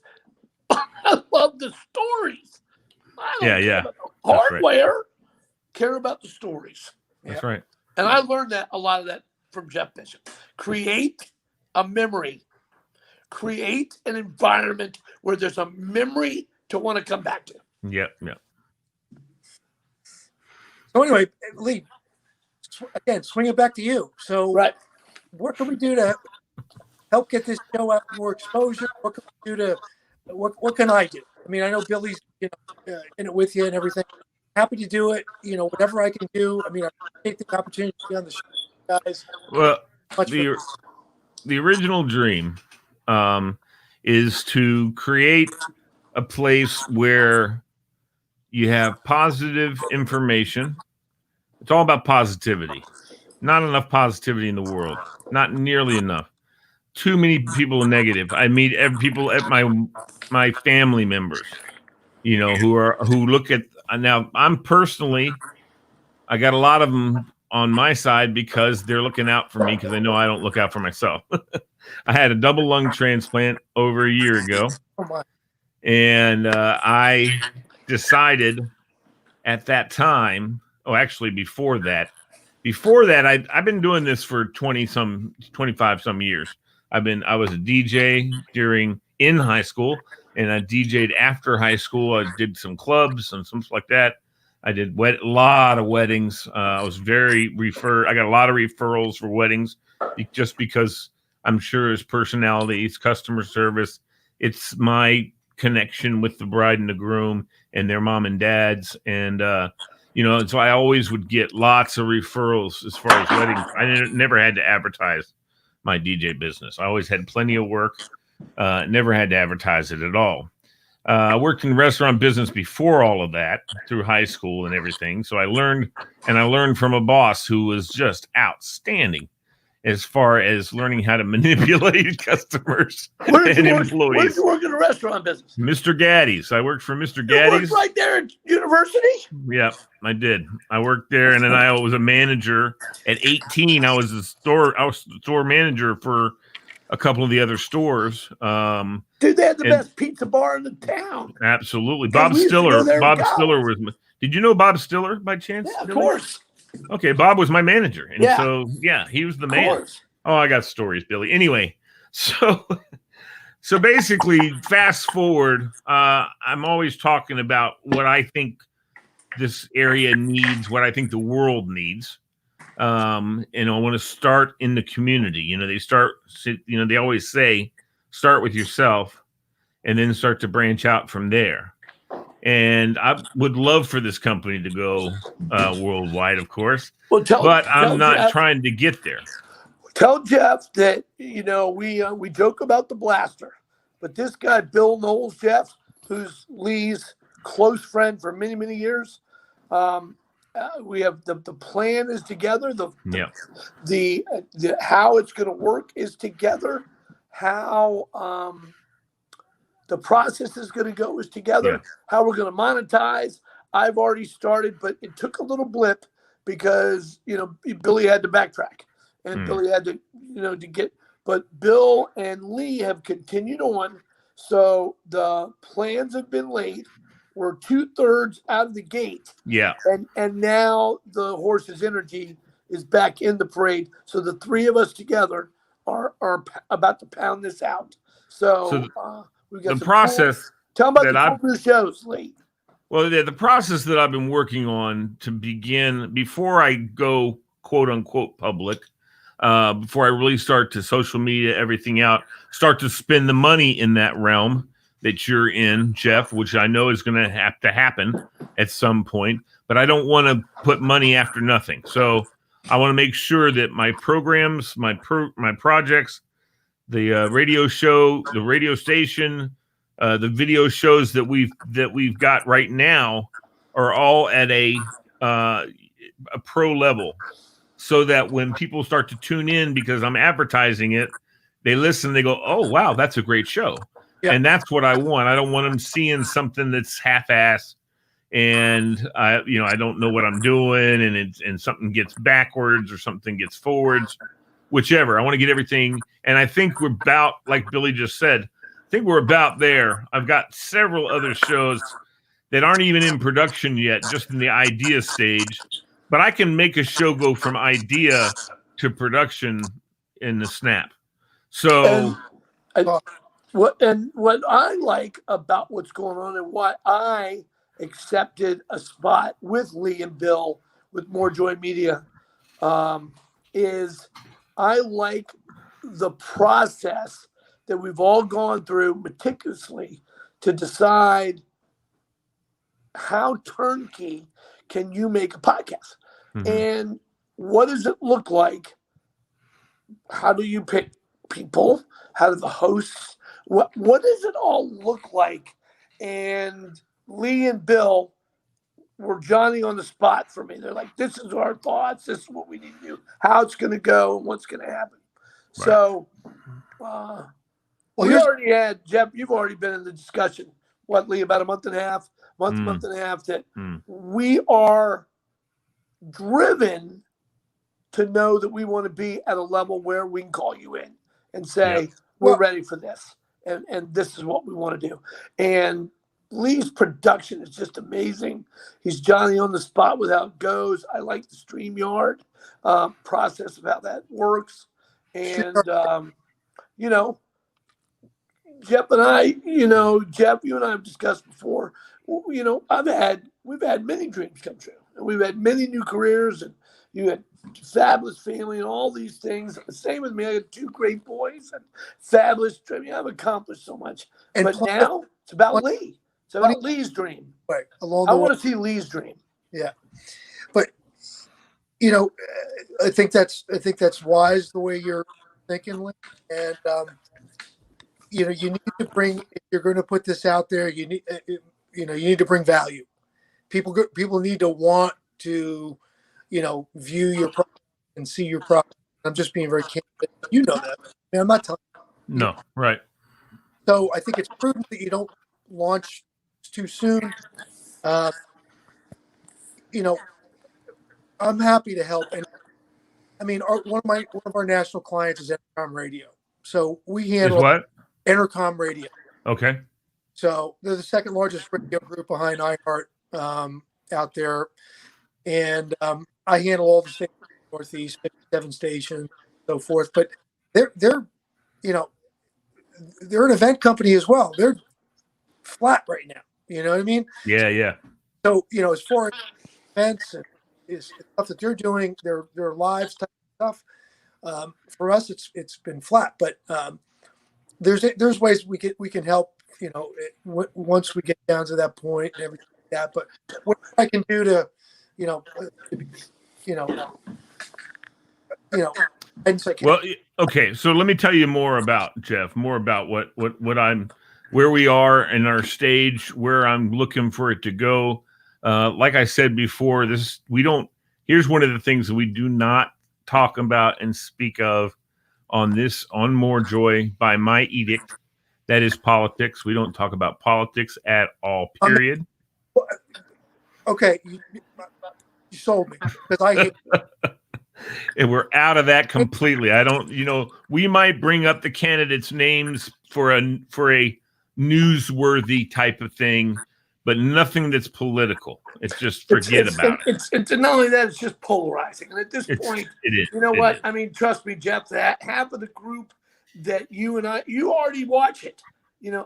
[SPEAKER 2] I love the stories. I don't care about the hardware. Right. Care about the stories.
[SPEAKER 1] That's right.
[SPEAKER 2] And I learned a lot of that from Jeff Bishop. Create a memory. Create an environment where there's a memory to want to come back to.
[SPEAKER 1] Yep.
[SPEAKER 3] So anyway, Lee, again, swing it back to you. So what can we do to help get this show out more exposure? What can we do to what can I do? I mean, I know Billy's in it with you and everything. Happy to do it. Whatever I can do. I mean, I take the opportunity to be on the show, guys.
[SPEAKER 1] Well, the original dream is to create a place where you have positive information. It's all about positivity. Not enough positivity in the world. Not nearly enough. Too many people are negative. I meet people at my family members, who look at, now I got a lot of them on my side because they're looking out for me, because they know I don't look out for myself. I had a double lung transplant over a year ago, and I decided at that time, actually before that, I've been doing this for 25 some years. I was a DJ in high school. and I DJ'd after high school. I did some clubs and something like that. I did a lot of weddings. I was very I got a lot of referrals for weddings just because I'm sure his personality, his customer service, it's my connection with the bride and the groom and their mom and dads. And, so I always would get lots of referrals as far as weddings. I never had to advertise my DJ business. I always had plenty of work. Never had to advertise it at all. I worked in restaurant business before all of that through high school and everything. So I learned from a boss who was just outstanding as far as learning how to manipulate customers and employees.
[SPEAKER 2] Where did you work in the restaurant business?
[SPEAKER 1] Mr. Gaddy's. I worked for Mr.
[SPEAKER 2] You
[SPEAKER 1] Gaddy's.
[SPEAKER 2] worked right there at university?
[SPEAKER 1] Yeah, I did. I worked there, and then I was a manager. At 18, I was the store manager for a couple of the other stores.
[SPEAKER 2] Dude, they had the best pizza bar in the town.
[SPEAKER 1] Absolutely. Bob Stiller was. Did you know Bob Stiller by chance?
[SPEAKER 2] Yeah, of course.
[SPEAKER 1] Okay, Bob was my manager. And so, he was the man. Oh, I got stories, Billy. Anyway, so basically, fast forward, I'm always talking about what I think this area needs, what I think the world needs. And I want to start in the community. They always say, start with yourself and then start to branch out from there. And I would love for this company to go worldwide, of course, but I'm not Jeff, trying to get there.
[SPEAKER 2] Tell Jeff that, we joke about the blaster, but this guy, Bill Knowles, Jeff, who's Lee's close friend for many, many years, we have the plan is together. The how it's going to work is together. How the process is going to go is together.
[SPEAKER 1] Yeah.
[SPEAKER 2] How we're going to monetize. I've already started, but it took a little blip because Billy had to backtrack and Billy had to to get. But Bill and Lee have continued on, so the plans have been laid. We're 2/3 out of the gate.
[SPEAKER 1] Yeah.
[SPEAKER 2] And now the horse's energy is back in the parade. So the three of us together are about to pound this out. So we've got
[SPEAKER 1] the process.
[SPEAKER 2] Tell them about the new shows, Lee.
[SPEAKER 1] Well, the process that I've been working on to begin before I go quote unquote public, before I really start to social media everything out, start to spend the money in that realm that you're in, Jeff, which I know is going to have to happen at some point, but I don't want to put money after nothing. So I want to make sure that my programs, my projects, the radio show, the radio station, the video shows that we've got right now are all at a pro level, so that when people start to tune in because I'm advertising it, they listen, they go, "Oh wow, that's a great show." Yeah. And that's what I want. I don't want them seeing something that's half-assed and I don't know what I'm doing and something gets backwards or something gets forwards, whichever. I want to get everything. And I think we're about, like Billy just said, I think we're about there. I've got several other shows that aren't even in production yet, just in the idea stage. But I can make a show go from idea to production in the snap. So
[SPEAKER 2] what I like about what's going on and why I accepted a spot with Lee and Bill with Morejoy Media is I like the process that we've all gone through meticulously to decide how turnkey can you make a podcast, and what does it look like? How do you pick people? How do the hosts? What does it all look like? And Lee and Bill were Johnny on the spot for me. They're like, this is our thoughts. This is what we need to do. How it's going to go and what's going to happen. Right. So, we already had, Jeff, you've already been in the discussion. What, Lee, about a month and a half that we are driven to know that we want to be at a level where we can call you in and say, we're ready for this. And this is what we want to do. And Lee's production is just amazing. He's Johnny on the spot with how it goes. I like the StreamYard process of how that works. And, Jeff and I, Jeff, you and I have discussed before. We've had many dreams come true, and we've had many new careers, and you had fabulous family and all these things. Same with me. I got 2 great boys and fabulous. I mean, I've accomplished so much.
[SPEAKER 3] And
[SPEAKER 2] but now it's about Lee. It's about Lee's dream.
[SPEAKER 3] Right. Along
[SPEAKER 2] I
[SPEAKER 3] the way.
[SPEAKER 2] want to see Lee's dream.
[SPEAKER 3] Yeah. But I think that's wise the way you're thinking, Lee. And you need to bring, if you're going to put this out there, you need to bring value. People need to want to, view your product and see your product. I'm just being very candid. You know that. I mean, I'm not telling you.
[SPEAKER 1] No, right.
[SPEAKER 3] So I think it's prudent that you don't launch too soon. I'm happy to help. And I mean, one of our national clients is Entercom Radio. So we handle
[SPEAKER 1] what?
[SPEAKER 3] Entercom Radio.
[SPEAKER 1] Okay.
[SPEAKER 3] So they're the second largest radio group behind iHeart out there. And I handle all the stations in the Northeast, 57 stations, so forth. But they're an event company as well. They're flat right now. You know what I mean?
[SPEAKER 1] Yeah, yeah.
[SPEAKER 3] So, as far as events and stuff that they're doing, their lives type of stuff. For us, it's been flat, but there's ways we can help. Once we get down to that point and everything like that. But what I can do to,
[SPEAKER 1] Well, okay. So let me tell you more about Jeff. More about where we are in our stage, where I'm looking for it to go. Like I said before, here's one of the things that we do not talk about and speak of on Morejoy by my edict. That is politics. We don't talk about politics at all, period.
[SPEAKER 3] Okay. You sold me because I hate
[SPEAKER 1] and we're out of that completely. I don't, we might bring up the candidates' names for a newsworthy type of thing, but nothing that's political. It's just forget about it.
[SPEAKER 2] It's not only that, it's just polarizing. And at this point,
[SPEAKER 1] it is.
[SPEAKER 2] You know what? Is. I mean, trust me, Jeff, that half of the group that you already watch it.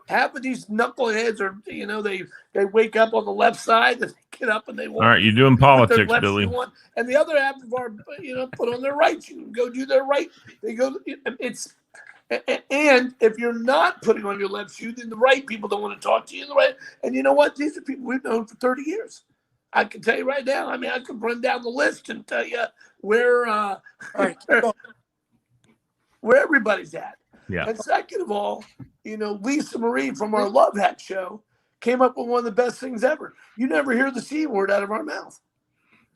[SPEAKER 2] Half of these knuckleheads are, they wake up on the left side and they get up and they walk.
[SPEAKER 1] All right, you're doing politics, Billy.
[SPEAKER 2] And the other half are, put on their right shoe and go do their right. They go. And if you're not putting on your left shoe, then the right people don't want to talk to you. The right, and you know what? These are people we've known for 30 years. I can tell you right now. I mean, I could run down the list and tell you where everybody's at.
[SPEAKER 1] Yeah.
[SPEAKER 2] And second of all, Lisa Marie from our Love Hack show came up with one of the best things ever. You never hear the C word out of our mouth.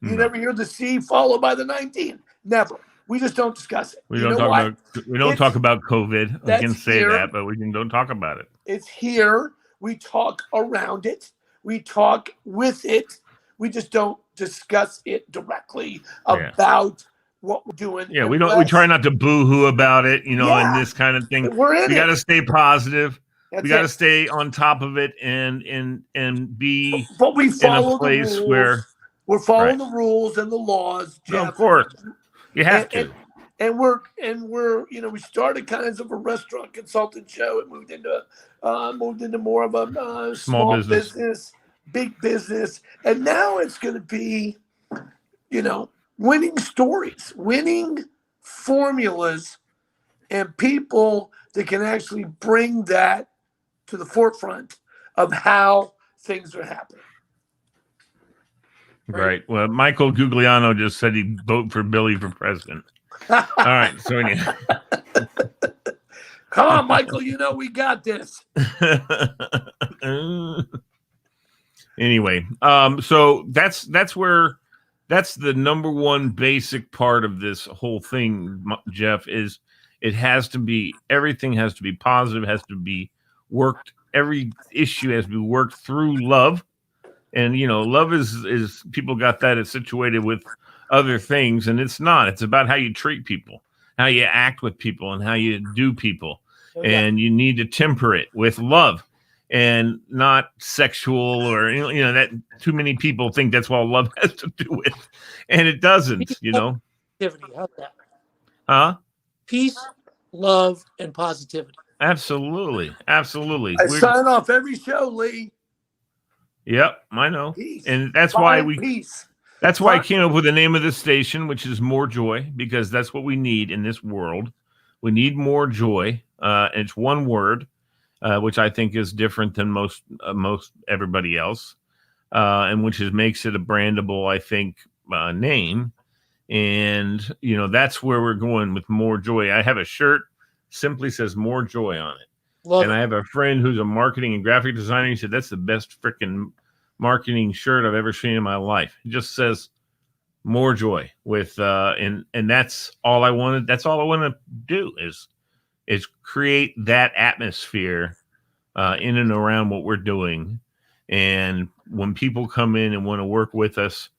[SPEAKER 2] You never hear the C followed by the 19. Never. We just don't discuss it.
[SPEAKER 1] We don't talk about COVID. We can say that, but we don't talk about it.
[SPEAKER 2] It's here. We talk around it. We talk with it. We just don't discuss it directly about what we're doing.
[SPEAKER 1] Yeah, we try not to boo-hoo about it, and this kind of thing. We got to stay positive. We got to stay on top of it and be
[SPEAKER 2] but we follow
[SPEAKER 1] in a place
[SPEAKER 2] the rules.
[SPEAKER 1] where
[SPEAKER 2] we're following the rules and the laws, Jeff.
[SPEAKER 1] No, of course. You have to.
[SPEAKER 2] And we're we started kind of a restaurant consultant show. It moved into more of a small business, big business, and now it's going to be, winning stories, winning formulas, and people that can actually bring that to the forefront of how things are happening.
[SPEAKER 1] Right. Well, Michael Gugliano just said he'd vote for Billy for president. All right. So anyway.
[SPEAKER 2] Come on, Michael. We got this.
[SPEAKER 1] Anyway, so that's the number one basic part of this whole thing, Jeff, is everything has to be positive, has to be worked. Every issue has to be worked through love. And, love is people got that it's situated with other things, and it's not. It's about how you treat people, how you act with people, and how you do people. And you need to temper it with love and not sexual or, that too many people think that's what love has to do with. And it doesn't,
[SPEAKER 3] Positivity. How's that?
[SPEAKER 1] Huh?
[SPEAKER 3] Peace, love, and positivity.
[SPEAKER 1] Absolutely. Absolutely.
[SPEAKER 2] I sign off every show, Lee.
[SPEAKER 1] Yep, I know.
[SPEAKER 2] Peace.
[SPEAKER 1] And that's
[SPEAKER 2] Find
[SPEAKER 1] why
[SPEAKER 2] peace.
[SPEAKER 1] I came up with the name of the station, which is More Joy, because that's what we need in this world. We need more joy. And it's one word, which I think is different than most everybody else, and which makes it a brandable, I think, name. And that's where we're going with More Joy. I have a shirt simply says More Joy on it.
[SPEAKER 3] Love
[SPEAKER 1] And
[SPEAKER 3] it.
[SPEAKER 1] I have a friend who's a marketing and graphic designer. He said that's the best freaking marketing shirt I've ever seen in my life. It just says More Joy with and that's all I wanted. That's all I want to do is create that atmosphere in and around what we're doing. And when people come in and want to work with us,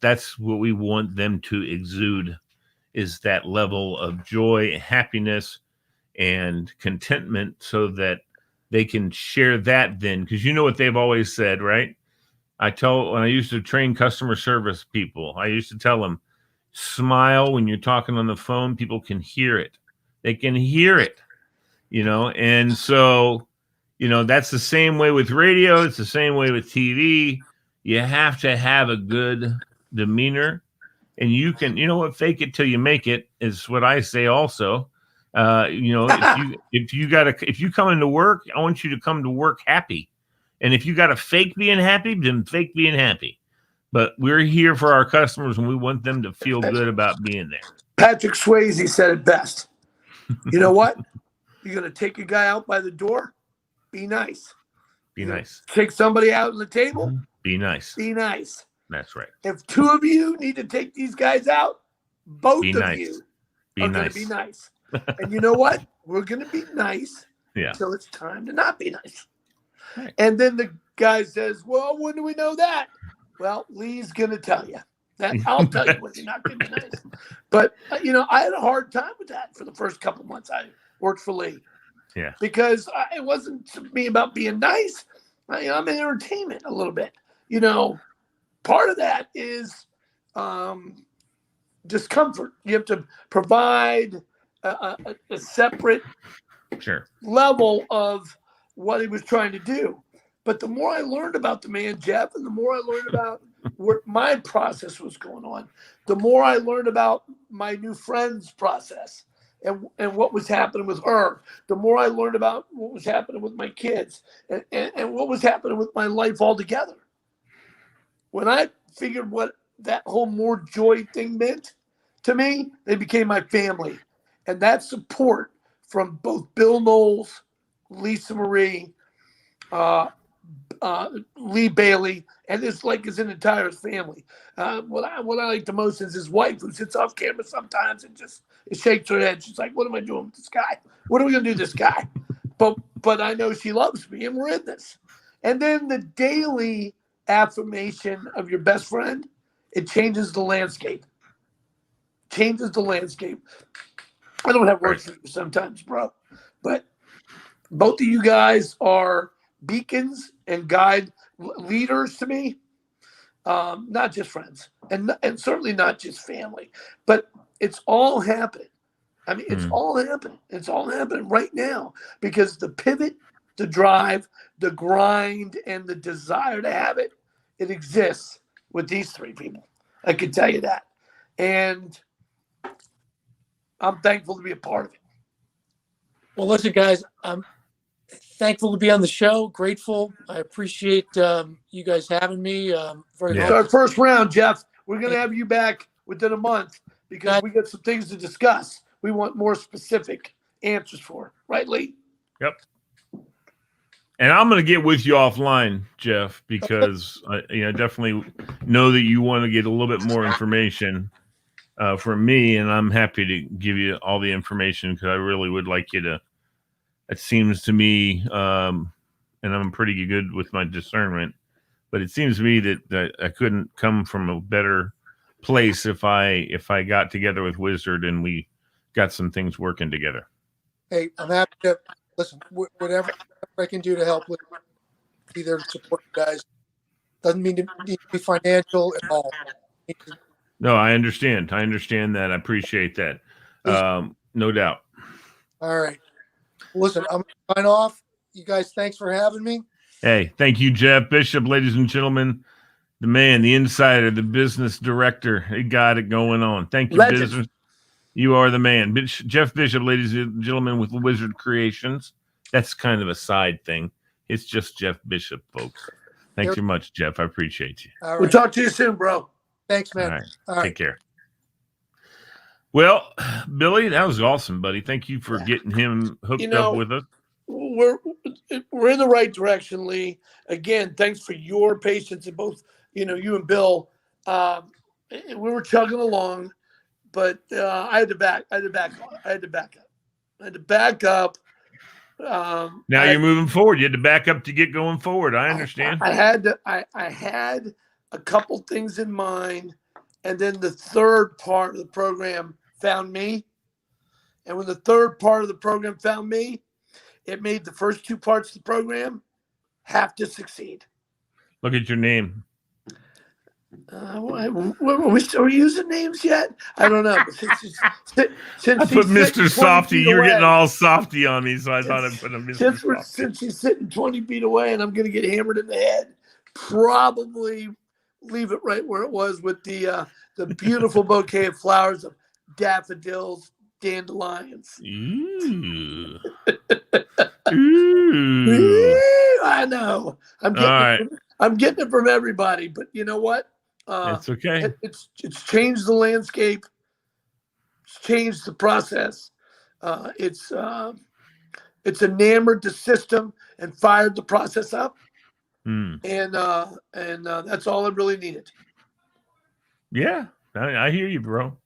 [SPEAKER 1] that's what we want them to exude, is that level of joy, happiness, and contentment, so that they can share that then. Because you know what they've always said, right? When I used to train customer service people, I used to tell them, smile when you're talking on the phone. People can hear it. They can hear it, and so, that's the same way with radio. It's the same way with TV. You have to have a good demeanor, and you can, fake it till you make it is what I say also. If you come into work, I want you to come to work happy. And if you got to fake being happy, then fake being happy. But we're here for our customers, and we want them to feel good about being there.
[SPEAKER 2] Patrick Swayze said it best. You know what? You're going to take a guy out by the door? Be nice.
[SPEAKER 1] Be nice.
[SPEAKER 2] Take somebody out on the table?
[SPEAKER 1] Be nice.
[SPEAKER 2] Be nice.
[SPEAKER 1] That's right.
[SPEAKER 2] If two of you need to take these guys out, both of
[SPEAKER 1] nice.
[SPEAKER 2] you
[SPEAKER 1] Be
[SPEAKER 2] are
[SPEAKER 1] nice.
[SPEAKER 2] going to be nice. And you know what? We're going to be nice until it's time to not be nice. Right. And then the guy says, well, when do we know that? Well, Lee's going to tell you. I'll tell you when you're not going to be nice. But, I had a hard time with that for the first couple months I worked for Lee.
[SPEAKER 1] Yeah. Because
[SPEAKER 2] it wasn't to me about being nice. I'm in entertainment a little bit. Part of that is discomfort. You have to provide a separate level of what he was trying to do. But the more I learned about the man, Jeff, and the more I learned about what my process was going on, the more I learned about my new friend's process and what was happening with her, the more I learned about what was happening with my kids and what was happening with my life altogether. When I figured what that whole More Joy thing meant to me, they became my family. And that support from both Bill Knowles, Lisa Marie, Lee Bailey, and it's like his entire family. What I like the most is his wife, who sits off camera sometimes and just shakes her head. She's like, "What am I doing with this guy? What are we gonna do with this guy?" But I know she loves me, and we're in this. And then the daily affirmation of your best friend, it changes the landscape. Changes the landscape. I don't have words for you sometimes, bro, but both of you guys are beacons and guide leaders to me, not just friends and certainly not just family, but it's all happening. I mean, it's all happening. It's all happening right now because the pivot, the drive, the grind, and the desire to have it, it exists with these three people. I can tell you that. And I'm thankful to be a part of it.
[SPEAKER 3] Well, listen, guys, I'm thankful to be on the show. Grateful. I appreciate you guys having me. Very
[SPEAKER 2] It's our first round, Jeff. We're going to have you back within a month because we got some things to discuss. We want more specific answers for. Right, Lee?
[SPEAKER 1] Yep. And I'm going to get with you offline, Jeff, because I definitely know that you want to get a little bit more information from me, and I'm happy to give you all the information because I really would like you to. It seems to me, and I'm pretty good with my discernment, but it seems to me that I couldn't come from a better place if I got together with Wizard and we got some things working together.
[SPEAKER 3] Hey, I'm happy to listen. Whatever I can do to help, be there to support you guys. Doesn't mean to be financial at all.
[SPEAKER 1] No, I understand. I understand that. I appreciate that. No doubt.
[SPEAKER 3] All right. Listen, I'm gonna sign off. You guys, thanks for having me.
[SPEAKER 1] Hey, thank you, Jeff Bishop, ladies and gentlemen. The man, the insider, the business director. He got it going on. Thank you,
[SPEAKER 2] Legend.
[SPEAKER 1] business. You are the man. Jeff Bishop, ladies and gentlemen, with Wizard Creations. That's kind of a side thing. It's just Jeff Bishop, folks. Thanks so much, Jeff. I appreciate you.
[SPEAKER 3] All right.
[SPEAKER 2] We'll talk to you soon, bro.
[SPEAKER 3] Thanks, man.
[SPEAKER 1] All right.
[SPEAKER 3] All right.
[SPEAKER 1] Take care. Well, Billy, that was awesome, buddy. Thank you for getting him hooked up with us.
[SPEAKER 2] We're in the right direction, Lee. Again, thanks for your patience and both, you and Bill. We were chugging along, but I had to back up.
[SPEAKER 1] Now you're moving forward. You had to back up to get going forward. I understand.
[SPEAKER 2] I had a couple things in mind, and then the third part of the program found me. And when the third part of the program found me, it made the first two parts of the program have to succeed.
[SPEAKER 1] Look at your name.
[SPEAKER 2] Are we still using names yet? I don't know. Since
[SPEAKER 1] I put Mr. Softy. You were getting all softy on me, so I thought I'd put a Mr. Softy.
[SPEAKER 2] Since she's sitting 20 feet away and I'm going to get hammered in the head, probably leave it right where it was with the beautiful bouquet of flowers of daffodils, dandelions.
[SPEAKER 1] Ooh. Ooh.
[SPEAKER 2] I know. I'm getting it from everybody, but you know what?
[SPEAKER 1] It's okay.
[SPEAKER 2] It's changed the landscape. It's changed the process. It's enamored the system and fired the process up. And that's all I really needed.
[SPEAKER 1] Yeah, I hear you, bro.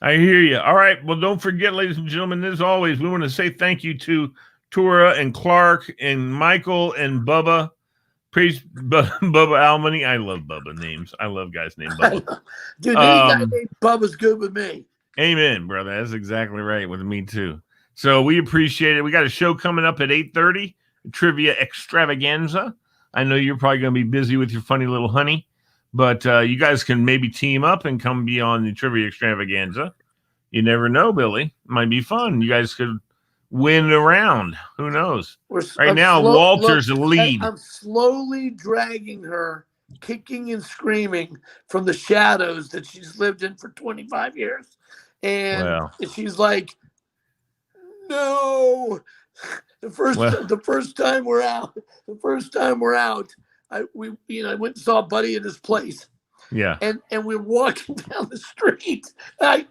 [SPEAKER 1] I hear you. All right. Well, don't forget, ladies and gentlemen, as always, we want to say thank you to Tora and Clark and Michael and Bubba. Praise Bubba Almany. I love Bubba names. I love guys named Bubba.
[SPEAKER 2] Dude, any guy named Bubba's good with me.
[SPEAKER 1] Amen, brother. That's exactly right with me, too. So we appreciate it. We got a show coming up at 8:30, Trivia Extravaganza. I know you're probably going to be busy with your funny little honey, but you guys can maybe team up and come be on the Trivia Extravaganza. You never know, Billy. Might be fun. You guys could win a round. Who knows? Walter's the lead.
[SPEAKER 2] I'm slowly dragging her, kicking and screaming from the shadows that she's lived in for 25 years. And she's like, no. The first time we're out, I went and saw Buddy at his place.
[SPEAKER 1] Yeah.
[SPEAKER 2] And we're walking down the street. Billy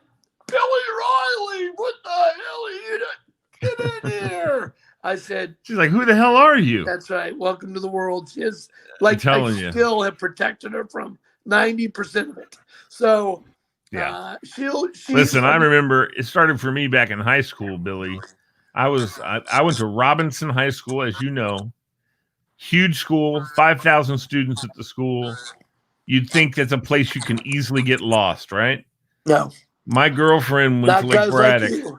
[SPEAKER 2] Riley, what the hell are you doing? Get in here. I said,
[SPEAKER 1] she's like, who the hell are you?
[SPEAKER 2] That's right. Welcome to the world. She is like, I still have protected her from 90% of it. So
[SPEAKER 1] yeah,
[SPEAKER 2] listen,
[SPEAKER 1] I remember it started for me back in high school, Billy. I went to Robinson High School, as you know, huge school, 5,000 students at the school. You'd think that's a place you can easily get lost, right?
[SPEAKER 2] No.
[SPEAKER 1] My girlfriend went to Lake Braddock.
[SPEAKER 2] Like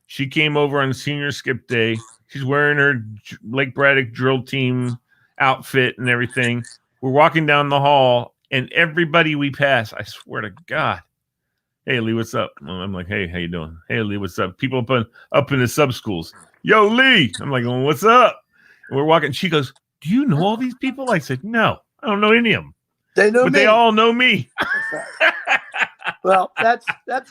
[SPEAKER 1] she came over on senior skip day. She's wearing her Lake Braddock drill team outfit and everything. We're walking down the hall, and everybody we pass, I swear to God, hey, Lee, what's up? I'm like, hey, how you doing? Hey, Lee, what's up? People up in the sub schools. Yo, Lee. I'm like, well, what's up? And we're walking. She goes, do you know all these people? I said, no, I don't know any of them.
[SPEAKER 2] They know me.
[SPEAKER 1] They all know me.
[SPEAKER 2] Well, that's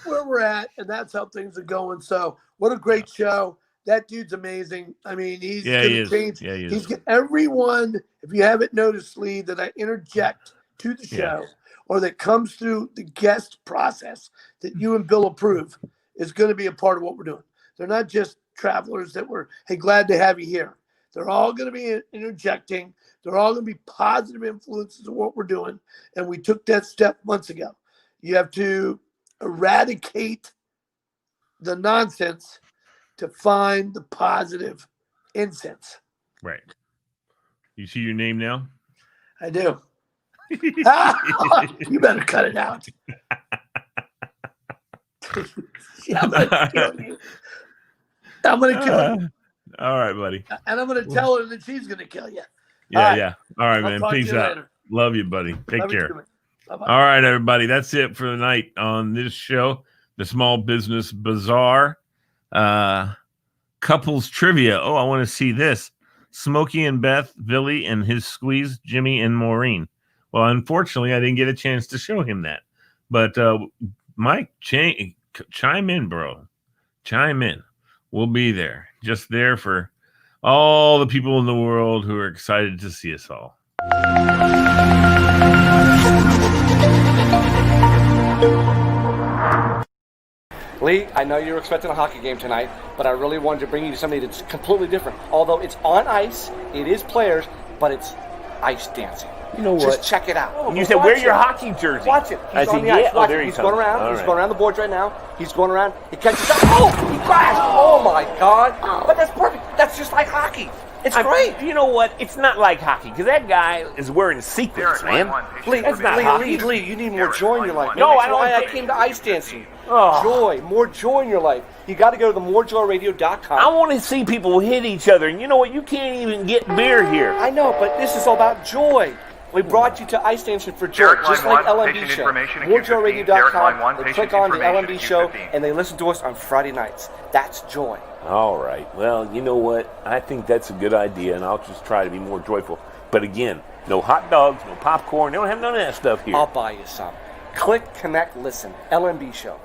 [SPEAKER 2] where we're at, and that's how things are going. So what a great show. That dude's amazing. I mean, he's going to change.
[SPEAKER 1] Yeah, he is.
[SPEAKER 2] He's everyone, if you haven't noticed, Lee, that I interject to the show or that comes through the guest process that you and Bill approve is going to be a part of what we're doing. They're not just travelers that we're, hey, glad to have you here. They're all going to be interjecting. They're all going to be positive influences of what we're doing. And we took that step months ago. You have to eradicate the nonsense to find the positive incense.
[SPEAKER 1] Right. You see your name now?
[SPEAKER 2] I do. You better cut it out. I'm going to kill you. I'm going to kill you.
[SPEAKER 1] All right, buddy.
[SPEAKER 2] And I'm going to tell her that she's going to kill you.
[SPEAKER 1] Yeah. All right, man.
[SPEAKER 2] I'll
[SPEAKER 1] Peace out.
[SPEAKER 2] Later.
[SPEAKER 1] Love you, buddy. Take care.
[SPEAKER 2] Bye-bye.
[SPEAKER 1] All right, everybody. That's it for the night on this show, the Small Business Bazaar. Couples trivia. Oh, I want to see this. Smokey and Beth, Billy and his squeeze, Jimmy and Maureen. Well, unfortunately, I didn't get a chance to show him that. But Mike, chime in, bro. Chime in. We'll be there. Just there for all the people in the world who are excited to see us all.
[SPEAKER 4] Lee, I know you were expecting a hockey game tonight, but I really wanted to bring you to something that's completely different. Although it's on ice, it is players, but it's ice dancing.
[SPEAKER 5] You know what?
[SPEAKER 4] Just check it out.
[SPEAKER 5] You said, wear your hockey jersey.
[SPEAKER 4] Watch it. He's on the ice. Watch it. He's going around. He's going around the boards right now. He's going around. He catches up. Oh, he crashed. Oh, my God. But that's perfect. That's just like hockey. It's great.
[SPEAKER 5] You know what? It's not like hockey, because that guy is wearing sequins, man.
[SPEAKER 4] Lee,
[SPEAKER 5] That's not hockey.
[SPEAKER 4] Lee, you need more joy in your life.
[SPEAKER 5] No,
[SPEAKER 4] That's
[SPEAKER 5] I don't
[SPEAKER 4] why I
[SPEAKER 5] think-
[SPEAKER 4] came to ice dancing.
[SPEAKER 5] Oh.
[SPEAKER 4] Joy, more joy in your life. You got to go to the morejoyradio.com.
[SPEAKER 5] I want to see people hit each other, and you know what? You can't even get beer here.
[SPEAKER 4] I know, but this is all about joy. We brought you to ice dancing for joy,
[SPEAKER 6] Derek
[SPEAKER 4] just
[SPEAKER 6] line
[SPEAKER 4] like
[SPEAKER 6] one,
[SPEAKER 4] LMB
[SPEAKER 6] patient
[SPEAKER 4] show.
[SPEAKER 6] information at Q15. Derek line one,
[SPEAKER 4] Morejoyradio.com. They
[SPEAKER 6] patient
[SPEAKER 4] click on the
[SPEAKER 6] information
[SPEAKER 4] LMB
[SPEAKER 6] at
[SPEAKER 4] show,
[SPEAKER 6] Q15.
[SPEAKER 4] and they listen to us on Friday nights. That's joy.
[SPEAKER 5] All right. Well, you know what? I think that's a good idea, and I'll just try to be more joyful. But again, no hot dogs, no popcorn. They don't have none of that stuff here.
[SPEAKER 4] I'll buy you some. Click, connect, listen. LMB show.